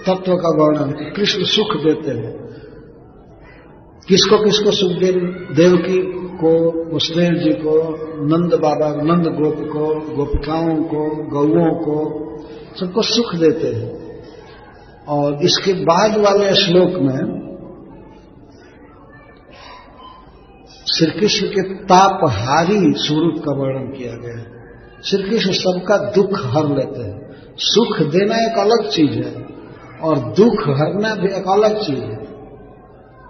तत्व का वर्णन, कृष्ण सुख देते हैं। किसको किसको सुख दे? देवकी को, वसुदेव जी को, नंद बाबा, नंद गोप को, गोपिकाओं को, गौओं को, सबको सुख देते हैं। और इसके बाद वाले श्लोक में श्री कृष्ण के तापहारी स्वरूप का वर्णन किया गया है। श्री कृष्ण सबका दुख हर लेते हैं। सुख देना एक अलग चीज है और दुख हरना भी एक अलग चीज है।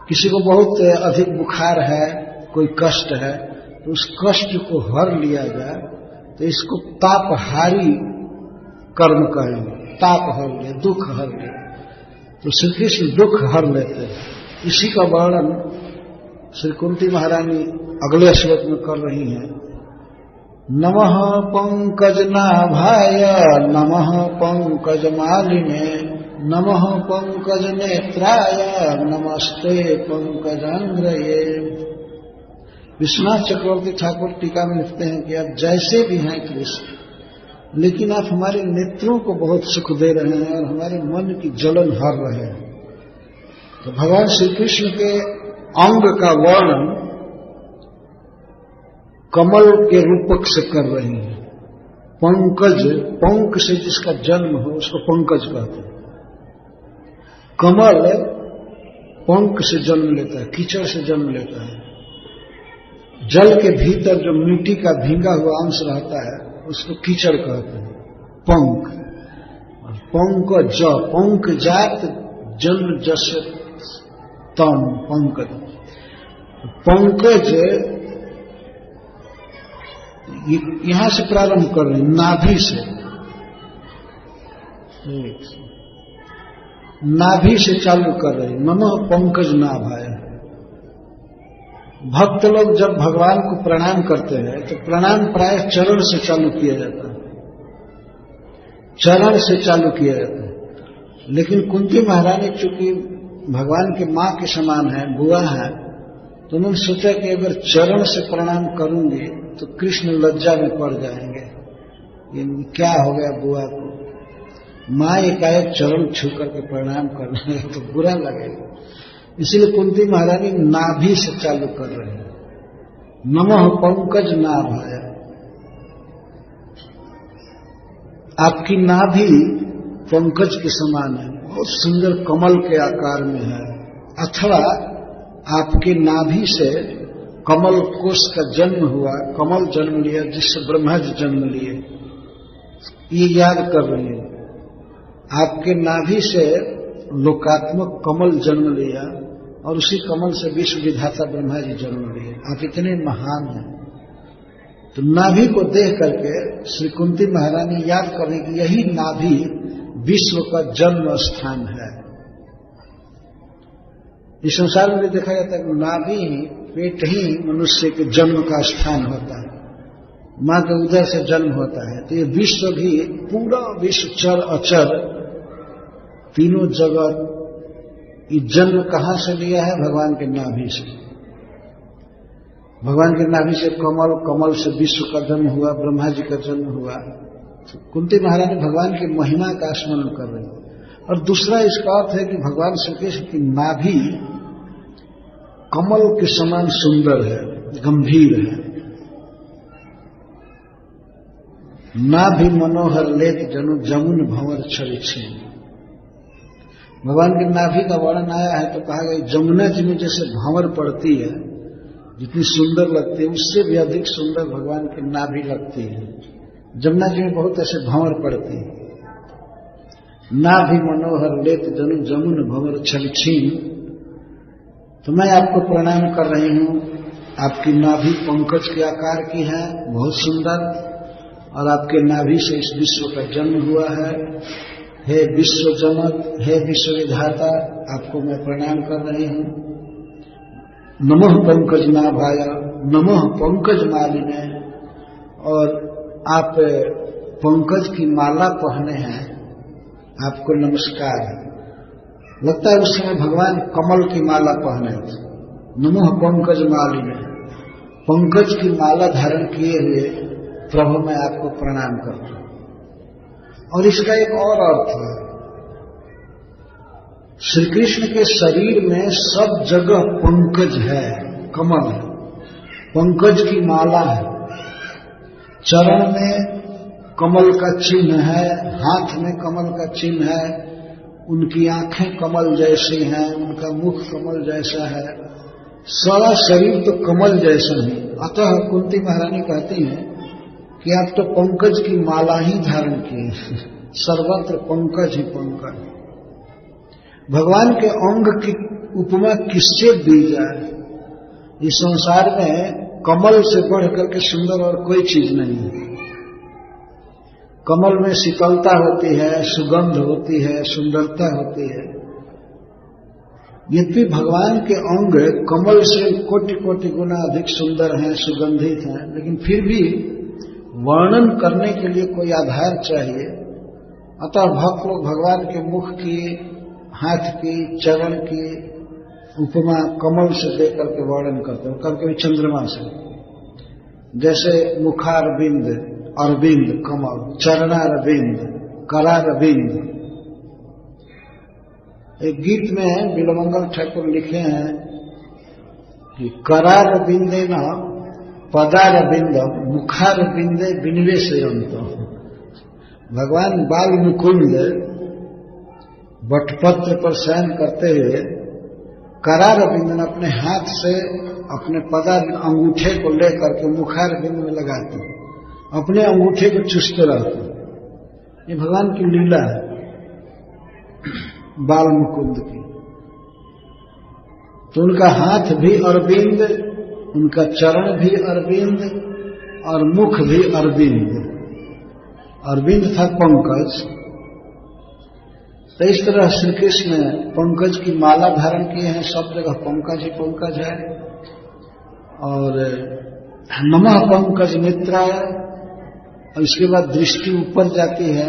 किसी को बहुत अधिक बुखार है, कोई कष्ट है, तो उस कष्ट को हर लिया जाए तो इसको तापहारी कर्म कहेंगे। ताप हर ले, दुख हर ले, तो श्री कृष्ण दुख हर लेते हैं। इसी का वर्णन श्री कुंती महारानी अगले श्लोक में कर रही हैं। नमः पंकज नाभाय नमः पंकज मालिने नमः पंकज नेत्राय नमस्ते पंकजांग्रये। विश्वनाथ चक्रवर्ती ठाकुर टीका में लिखते हैं कि आप जैसे भी हैं कृष्ण, लेकिन आप हमारे नेत्रों को बहुत सुख दे रहे हैं और हमारे मन की जलन हर रहे हैं। तो भगवान श्री कृष्ण के अंग का वर्णन कमल के रूपक से कर रहे हैं। पंकज, पंक से जिसका जन्म हो उसको पंकज कहते हैं। कमल पंक से जन्म लेता है, कीचड़ से जन्म लेता है। जल के भीतर जो मिट्टी का भींगा हुआ अंश रहता है उसको कीचड़ कहते हैं, पंक। और पंकज, पंक जात जन्म जस तम पंकज। पंकज यहां से प्रारंभ कर रहे हैं, नाभि से। नाभि से चालू कर रहे हैं, नमः पंकज नाभाय। भक्त लोग जब भगवान को प्रणाम करते हैं तो प्रणाम प्राय चरण से चालू किया जाता है, चरण से चालू किया जाता है। लेकिन कुंती महारानी चूंकि भगवान के मां के समान है, बुआ है, तो उन्होंने सोचा कि अगर चरण से प्रणाम करूंगी तो कृष्ण लज्जा में पड़ जाएंगे, ये क्या हो गया बुआ को, मां एकाएक चरण छू करके प्रणाम करना है तो बुरा लगेगा। इसलिए कुंती महारानी नाभि से चालू कर रहे हैं, नमः पंकज नाभाय। आपकी नाभि पंकज के समान है, बहुत सुंदर कमल के आकार में है। अथवा आपके नाभि से कमल कोश का जन्म हुआ, कमल जन्म लिया जिससे ब्रह्मा जी जन्म लिए, ये याद कर रही है। आपके नाभि से लोकात्मक कमल जन्म लिया और उसी कमल से विश्व विधाता ब्रह्मा जी जन्म लिए। आप इतने महान हैं। तो नाभि को देख करके श्री कुंती महारानी याद करें कि यही नाभि विश्व का जन्म स्थान है। इस संसार में देखा जाता है कि नाभि ही, पेट ही मनुष्य के जन्म का स्थान होता है, मां के उदर से जन्म होता है। तो ये विश्व भी, पूरा विश्व चर अचर तीनों जगत, ये जन्म कहां से लिया है? भगवान के नाभि से। भगवान के नाभि से कमल, कमल से विश्व का जन्म हुआ, ब्रह्मा जी का जन्म हुआ। तो कुंती महारानी भगवान की महिमा का स्मरण कर रही है। और दूसरा इसका अर्थ है कि भगवान श्री कृष्ण की नाभि कमल के समान सुंदर है, गंभीर है। नाभि मनोहर लेत जनु जमुन भंवर छरिछे। भगवान की नाभि का वर्णन आया है तो कहा गया जमुना जी में जैसे भंवर पड़ती है, जितनी सुंदर लगती है, उससे भी अधिक सुंदर भगवान की नाभि लगती है। जमुना जी में बहुत ऐसे भंवर पड़ती है। नाभि मनोहर लेत जनु जमुन भंवर छलछीन। तो मैं आपको प्रणाम कर रही हूं। आपकी नाभि पंकज के आकार की है, बहुत सुंदर, और आपके नाभि से इस विश्व का जन्म हुआ है। हे विश्व जनक, हे विश्व विधाता, आपको मैं प्रणाम कर रही हूं। नमः पंकज नाभाय, नमः पंकज मालिने। और आप पंकज की माला पहने हैं, आपको नमस्कार है। लगता है उस समय भगवान कमल की माला पहने थे। नमः पंकज मालिने, पंकज की माला धारण किए हुए प्रभु मैं आपको प्रणाम करता हूं। और इसका एक और अर्थ है, श्री कृष्ण के शरीर में सब जगह पंकज है, कमल है, पंकज की माला है। चरण में कमल का चिन्ह है, हाथ में कमल का चिन्ह है, उनकी आंखें कमल जैसी हैं, उनका मुख कमल जैसा है, सारा शरीर तो कमल जैसा है। अतः कुंती महारानी कहती हैं कि आप तो पंकज की माला ही धारण किए, सर्वत्र पंकज ही पंकज। भगवान के अंग की उपमा किससे दी जाए? इस संसार में कमल से बढ़कर के सुंदर और कोई चीज नहीं है। कमल में शीतलता होती है, सुगंध होती है, सुंदरता होती है। यद्यपि भगवान के अंग कमल से कोटि कोटि गुना अधिक सुंदर हैं, सुगंधित हैं, लेकिन फिर भी वर्णन करने के लिए कोई आधार चाहिए। अतः भक्त लोग भगवान के मुख की, हाथ की, चरण की, उपमा कमल से देकर के वर्णन करते हैं, कभी कभी चंद्रमा से। जैसे मुखारविंद, अरविंद कमल, चरणारविंद, करारविंद। एक गीत में बिल्वमंगल ठाकुर लिखे हैं कि करारविंदे न पदारविंद मुखारविंदे विनिवेशयन्त। भगवान बाल मुकुंद बटपत्र पर शयन करते हुए करारविंद ने अपने हाथ से अपने पदार अंगूठे को लेकर के मुखारविंद में लगाते, अपने अंगूठे को चूसते रहते। ये भगवान की लीला है बाल मुकुंद की। तो उनका हाथ भी अरविंद, उनका चरण भी अरविंद और मुख भी अरविंद। अरविंद था पंकज। तो इस तरह श्री कृष्ण पंकज की माला धारण किए हैं, सब जगह पंकज ही पंकज है। और नमः पंकज नेत्राय, और इसके बाद दृष्टि ऊपर जाती है।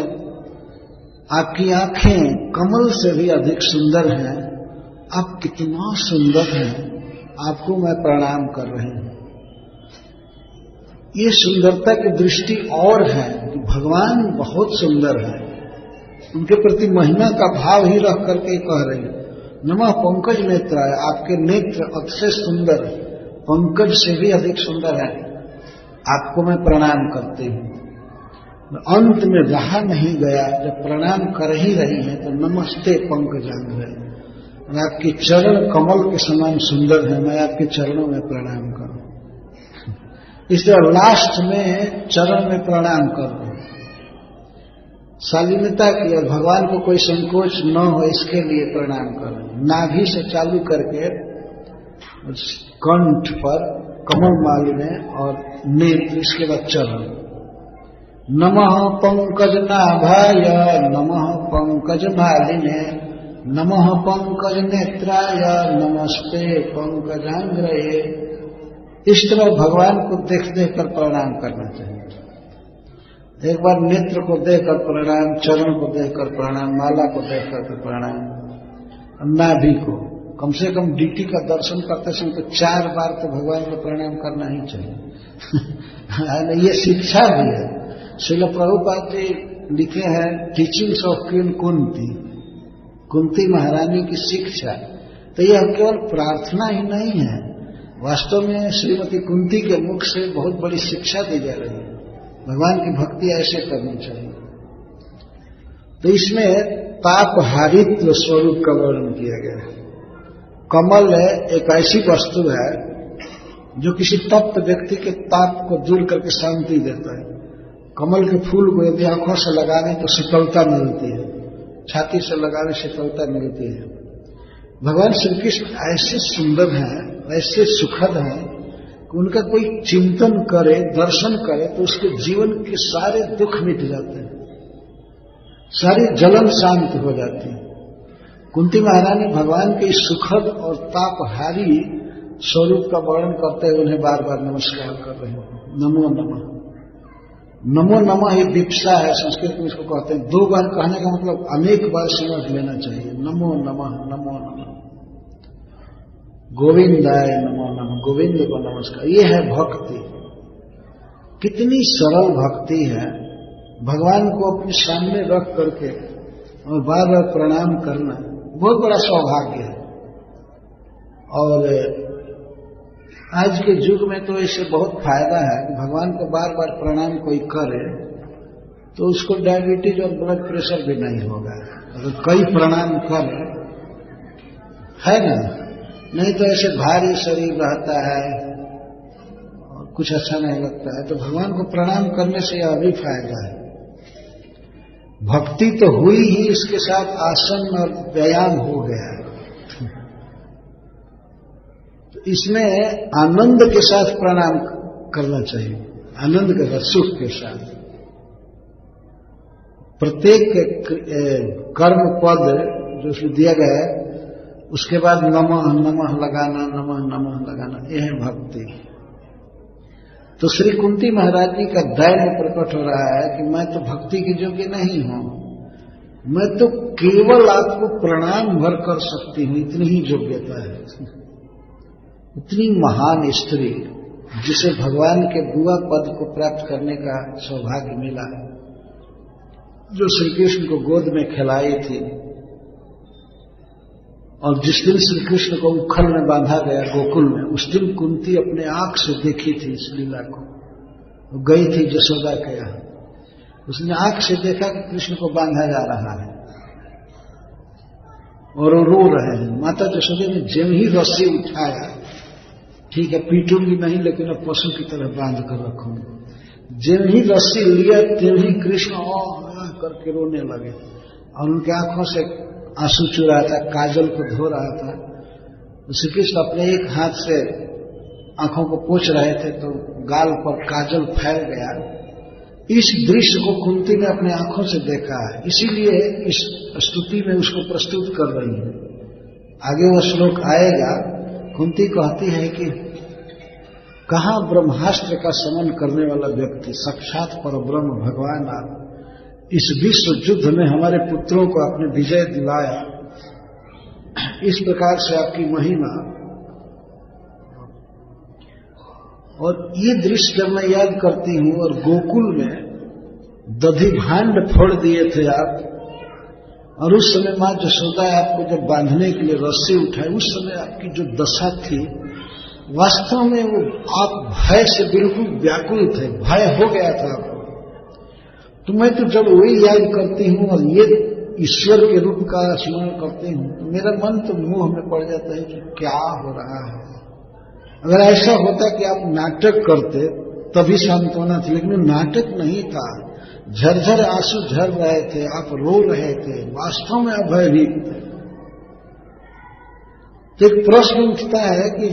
आपकी आंखें कमल से भी अधिक सुंदर हैं, आप कितना सुंदर हैं, आपको मैं प्रणाम कर रही हूं। ये सुंदरता की दृष्टि और है कि भगवान बहुत सुंदर है, उनके प्रति महिमा का भाव ही रख करके कह रही है। नमः पंकज नेत्राय, आपके नेत्र अतिशय सुंदर, पंकज से भी अधिक सुंदर है, आपको मैं प्रणाम करती हूं। अंत में रहा नहीं गया, जब प्रणाम कर ही रही है तो नमस्ते पंकजांग्रे, आपके चरण कमल के समान सुंदर है, मैं आपके चरणों में प्रणाम करूं। इस तरह लास्ट में चरण में प्रणाम करूं, शालीनता की, और भगवान को कोई संकोच न हो इसके लिए प्रणाम करें। नाभि से चालू करके कंठ पर कमल मालिने और नेत्र, इसके बाद चरण। नमः पंकज नाभाय नमः पंकज मालिने नमः पंकज नेत्राय नमस्ते पंकजांग्रये। इस तरह भगवान को देख देख कर प्रणाम करना चाहिए। एक बार नेत्र को देखकर प्रणाम, चरण को देखकर प्रणाम, माला को देखकर प्रणाम, नाभि को कम से कम डीटी का दर्शन करते समय तो 4 बार तो भगवान को प्रणाम करना ही चाहिए। ये शिक्षा भी है। श्रील प्रभुपाद जी लिखे हैं teachings of queen Kunti, Kunti महारानी की शिक्षा। तो यह केवल प्रार्थना ही नहीं है, वास्तव में श्रीमती कुंती के मुख से बहुत बड़ी शिक्षा दी जा रही है। भगवान की भक्ति ऐसे करनी चाहिए। तो इसमें तापहारित्व स्वरूप का वर्णन किया गया है। कमल एक ऐसी वस्तु है जो किसी तप्त व्यक्ति के ताप को दूर करके शांति देता है। कमल के फूल को यदि आंखों से लगाने तो शीतलता मिलती है, छाती से लगाने शीतलता मिलती है। भगवान श्री कृष्ण ऐसे सुंदर हैं, ऐसे सुखद हैं कि उनका कोई चिंतन करे, दर्शन करे तो उसके जीवन के सारे दुख मिट जाते हैं, सारी जलन शांत हो जाती है। कुंती महारानी भगवान के इस सुखद और तापहारी स्वरूप का वर्णन करते हुए उन्हें बार बार नमस्कार कर रहे हैं। नमो नमः, नमो नमः ये दीक्षा है, संस्कृत में इसको कहते हैं। 2 बार कहने का मतलब अनेक बार समझ लेना चाहिए। नमो नमः, नमो नमः, गोविंदाय नमो नमः, गोविंद को नमस्कार। ये है भक्ति। कितनी सरल भक्ति है, भगवान को अपने सामने रख करके और बार बार प्रणाम करना बहुत बड़ा सौभाग्य है। और आज के युग में तो इससे बहुत फायदा है कि भगवान को बार बार प्रणाम कोई करे तो उसको डायबिटीज और ब्लड प्रेशर भी नहीं होगा, अगर कई प्रणाम करे, है ना। नहीं तो ऐसे भारी शरीर रहता है और कुछ अच्छा नहीं लगता है। तो भगवान को प्रणाम करने से यह भी फायदा है। भक्ति तो हुई ही, इसके साथ आसन और व्यायाम हो गया। तो इसमें आनंद के साथ प्रणाम करना चाहिए, आनंद के साथ, सुख के साथ। प्रत्येक कर्म पद जो उसमें दिया गया है उसके बाद नमः नमः लगाना, नमः नमः लगाना, यह है भक्ति। तो श्री कुंती महाराज जी का दैन्य प्रकट हो रहा है कि मैं तो भक्ति के योग्य नहीं हूं, मैं तो केवल आपको प्रणाम भर कर सकती हूं, इतनी ही योग्यता है। इतनी महान स्त्री जिसे भगवान के बुआ पद को प्राप्त करने का सौभाग्य मिला, जो श्री कृष्ण को गोद में खिलाई थी, और जिस दिन श्री कृष्ण को उखल में बांधा गया गोकुल में, उस दिन कुंती अपने आंख से देखी थी इस लीला को। वो गई थी यशोदा के यहाँ, उसने आंख से देखा कि कृष्ण को बांधा जा रहा है और वो रो रहे हैं। माता यशोदा ने जब ही रस्सी उठाया, ठीक है पीटूंगी नहीं लेकिन अब पशु की तरह बांध कर रखूंगी, जब ही रस्सी लिया तब ही कृष्ण करके रोने लगे और उनके आंखों से आंसू चू रहा था, काजल को धो रहा था। श्री कृष्ण अपने एक हाथ से आंखों को पोंछ रहे थे तो गाल पर काजल फैल गया। इस दृश्य को कुंती ने अपने आंखों से देखा है, इसीलिए इस स्तुति में उसको प्रस्तुत कर रही है। आगे वो श्लोक आएगा। कुंती कहती है कि कहां ब्रह्मास्त्र का समन करने वाला व्यक्ति, साक्षात परब्रह्म भगवान आप, इस विश्व युद्ध में हमारे पुत्रों को आपने विजय दिलाया। इस प्रकार से आपकी महिमा। और ये दृश्य जब मैं याद करती हूं, और गोकुल में दधि भांड फोड़ दिए थे आप, और उस समय मां यशोदा आपको जब बांधने के लिए रस्सी उठाई, उस समय आपकी जो दशा थी, वास्तव में वो आप भय से बिल्कुल व्याकुल थे, भय हो गया था आपको। तो मैं तो जब वही याद करती हूं और ये ईश्वर के रूप का स्मरण करती हूं, तो मेरा मन तो मुंह में पड़ जाता है कि क्या हो रहा है। अगर ऐसा होता कि आप नाटक करते तभी सांत्वना थी, लेकिन नाटक नहीं था। झरझर आंसू झर रहे थे, आप रो रहे थे, वास्तव में आप भयभीत थे। तो एक प्रश्न उठता है कि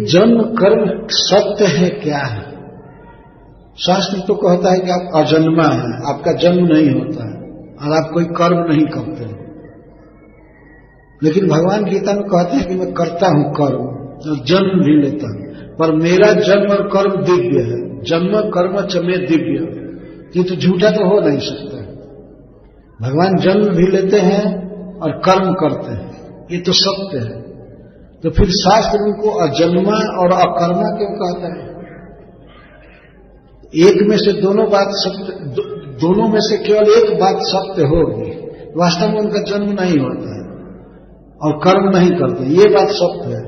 जन्म कर्म सत्य है क्या है? शास्त्र तो कहता है कि आप अजन्मा हैं, आपका जन्म नहीं होता है और आप कोई कर्म नहीं करते। लेकिन भगवान गीता में कहते हैं कि मैं करता हूं कर्म और जन्म भी लेता हूं, पर मेरा जन्म और कर्म दिव्य है। जन्म कर्म च में दिव्य, ये तो झूठा तो हो नहीं सकता। भगवान जन्म भी लेते हैं और कर्म करते हैं, ये तो सत्य है। तो फिर शास्त्र उनको अजन्मा और अकर्मा क्यों कहता है? एक में से दोनों बात सत्य, दोनों में से केवल एक बात सत्य होगी। वास्तव में उनका जन्म नहीं होता है और कर्म नहीं करते, ये बात सत्य है।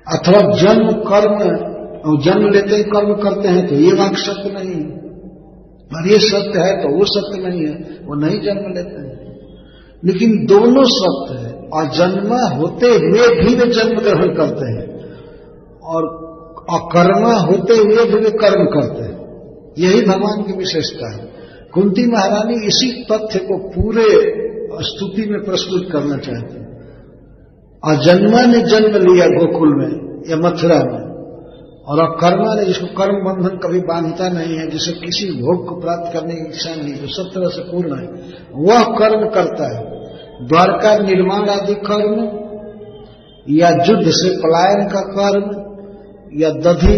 अथवा जन्म कर्म, और जन्म लेते ही कर्म करते हैं, तो ये बात सत्य नहीं है। और ये सत्य है तो वो सत्य नहीं है, वो नहीं जन्म लेते हैं। लेकिन दोनों सत्य है, और जन्मा होते हुए भी वे जन्म ग्रहण करते हैं और अकर्मा होते हुए भी वे कर्म करते हैं। यही भगवान की विशेषता है। कुंती महारानी इसी तथ्य को पूरे स्तुति में प्रस्तुत करना चाहती है। अजन्मा ने जन्म लिया गोकुल में या मथुरा में, और अकर्मा ने, जिसको कर्म बंधन कभी बांधता नहीं है, जिसे किसी भोग को प्राप्त करने की इच्छा नहीं, जो सब तरह से पूर्ण है, वह कर्म करता है। द्वारका निर्माण आदि कर्म, या युद्ध से पलायन का कर्म, या दधि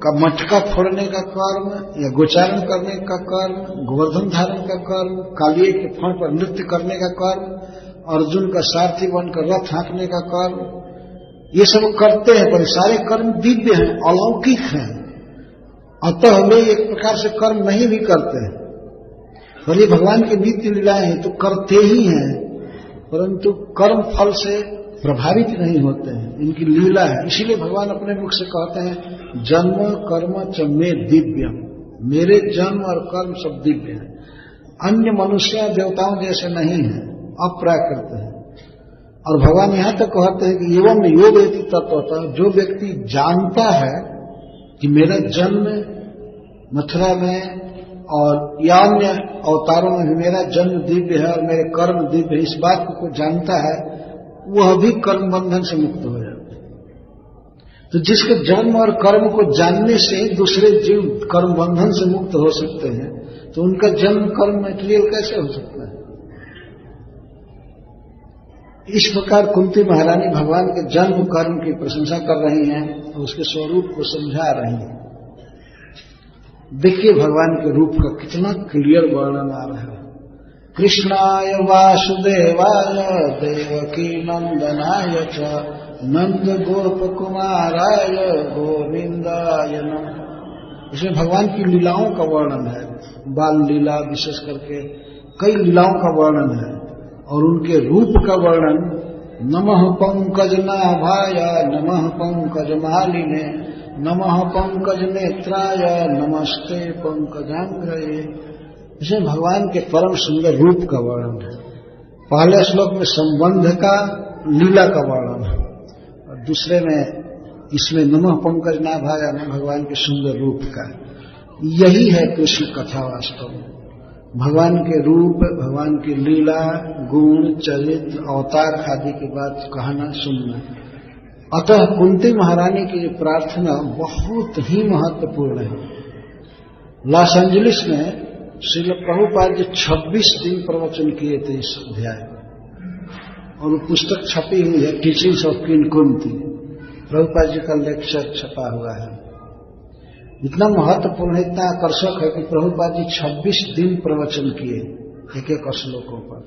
का मटका फोड़ने का कर्म, या गोचारण करने का कर्म, गोवर्धन धारण का कर्म, कालिए के फण पर नृत्य करने का कर्म, अर्जुन का सारथी बनकर रथ हाँकने का कर्म, ये सब करते हैं। पर सारे कर्म दिव्य हैं, अलौकिक हैं, अतः वे एक प्रकार से कर्म नहीं भी करते हैं। और ये भगवान की नित्य लीलाएं हैं तो करते ही हैं, परंतु कर्म फल से प्रभावित नहीं होते हैं, इनकी लीला है। इसीलिए भगवान अपने मुख से कहते हैं जन्म कर्म च में दिव्यम, मेरे जन्म और कर्म सब दिव्य हैं। अन्य मनुष्य देवताओं जैसे नहीं है, अप्राकृत है। और भगवान यहां तक कहते हैं कि एवं योग इति तत्वतः, जो व्यक्ति जानता है कि मेरा जन्म मथुरा में और या अन्य अवतारों में भी मेरा जन्म दिव्य है और मेरे कर्म दिव्य है, इस बात को जानता है, वह भी कर्म बंधन से मुक्त हो जाता है। तो जिसके जन्म और कर्म को जानने से दूसरे जीव कर्म बंधन से मुक्त हो सकते हैं, तो उनका जन्म कर्म मटेरियल कैसे हो सकता है? इस प्रकार कुंती महारानी भगवान के जन्म कर्म की प्रशंसा कर रही हैं और उसके स्वरूप को समझा रही हैं। देखिए भगवान के रूप का कितना क्लियर वर्णन आ रहा है। कृष्णाय वासुदेवाय देवकी नंदनाय च नंद गोप कुमाराय गोविंदाय नमः। इसमें भगवान की लीलाओं का वर्णन है, बाल लीला विशेष करके कई लीलाओं का वर्णन है, और उनके रूप का वर्णन नमः पंकज नाभाय नमः पंकज मालिने नमः पंकज नेत्राय नमस्ते पंकजांग्रये। इसमें भगवान के परम सुंदर रूप का वर्णन है। पहले श्लोक में संबंध का लीला का वर्णन है, और दूसरे में इसमें नमः पंकज नाभाय भगवान के सुंदर रूप का। यही है कृष्ण कथा वास्तव में, भगवान के रूप, भगवान की लीला, गुण, चरित्र, अवतार आदि की बात कहना सुनना। अतः कुंती महारानी की प्रार्थना बहुत ही महत्वपूर्ण है। लॉस एंजलिस में श्रील प्रभुपाद जी 26 दिन प्रवचन किए थे इस अध्याय, और वो पुस्तक छपी हुई है, teachings of queen Kunti. Prabhupada ji का लेक्चर छपा हुआ है। इतना महत्वपूर्ण है, इतना आकर्षक है कि प्रभुपाद जी 26 दिन प्रवचन किए एक एक श्लोकों पर।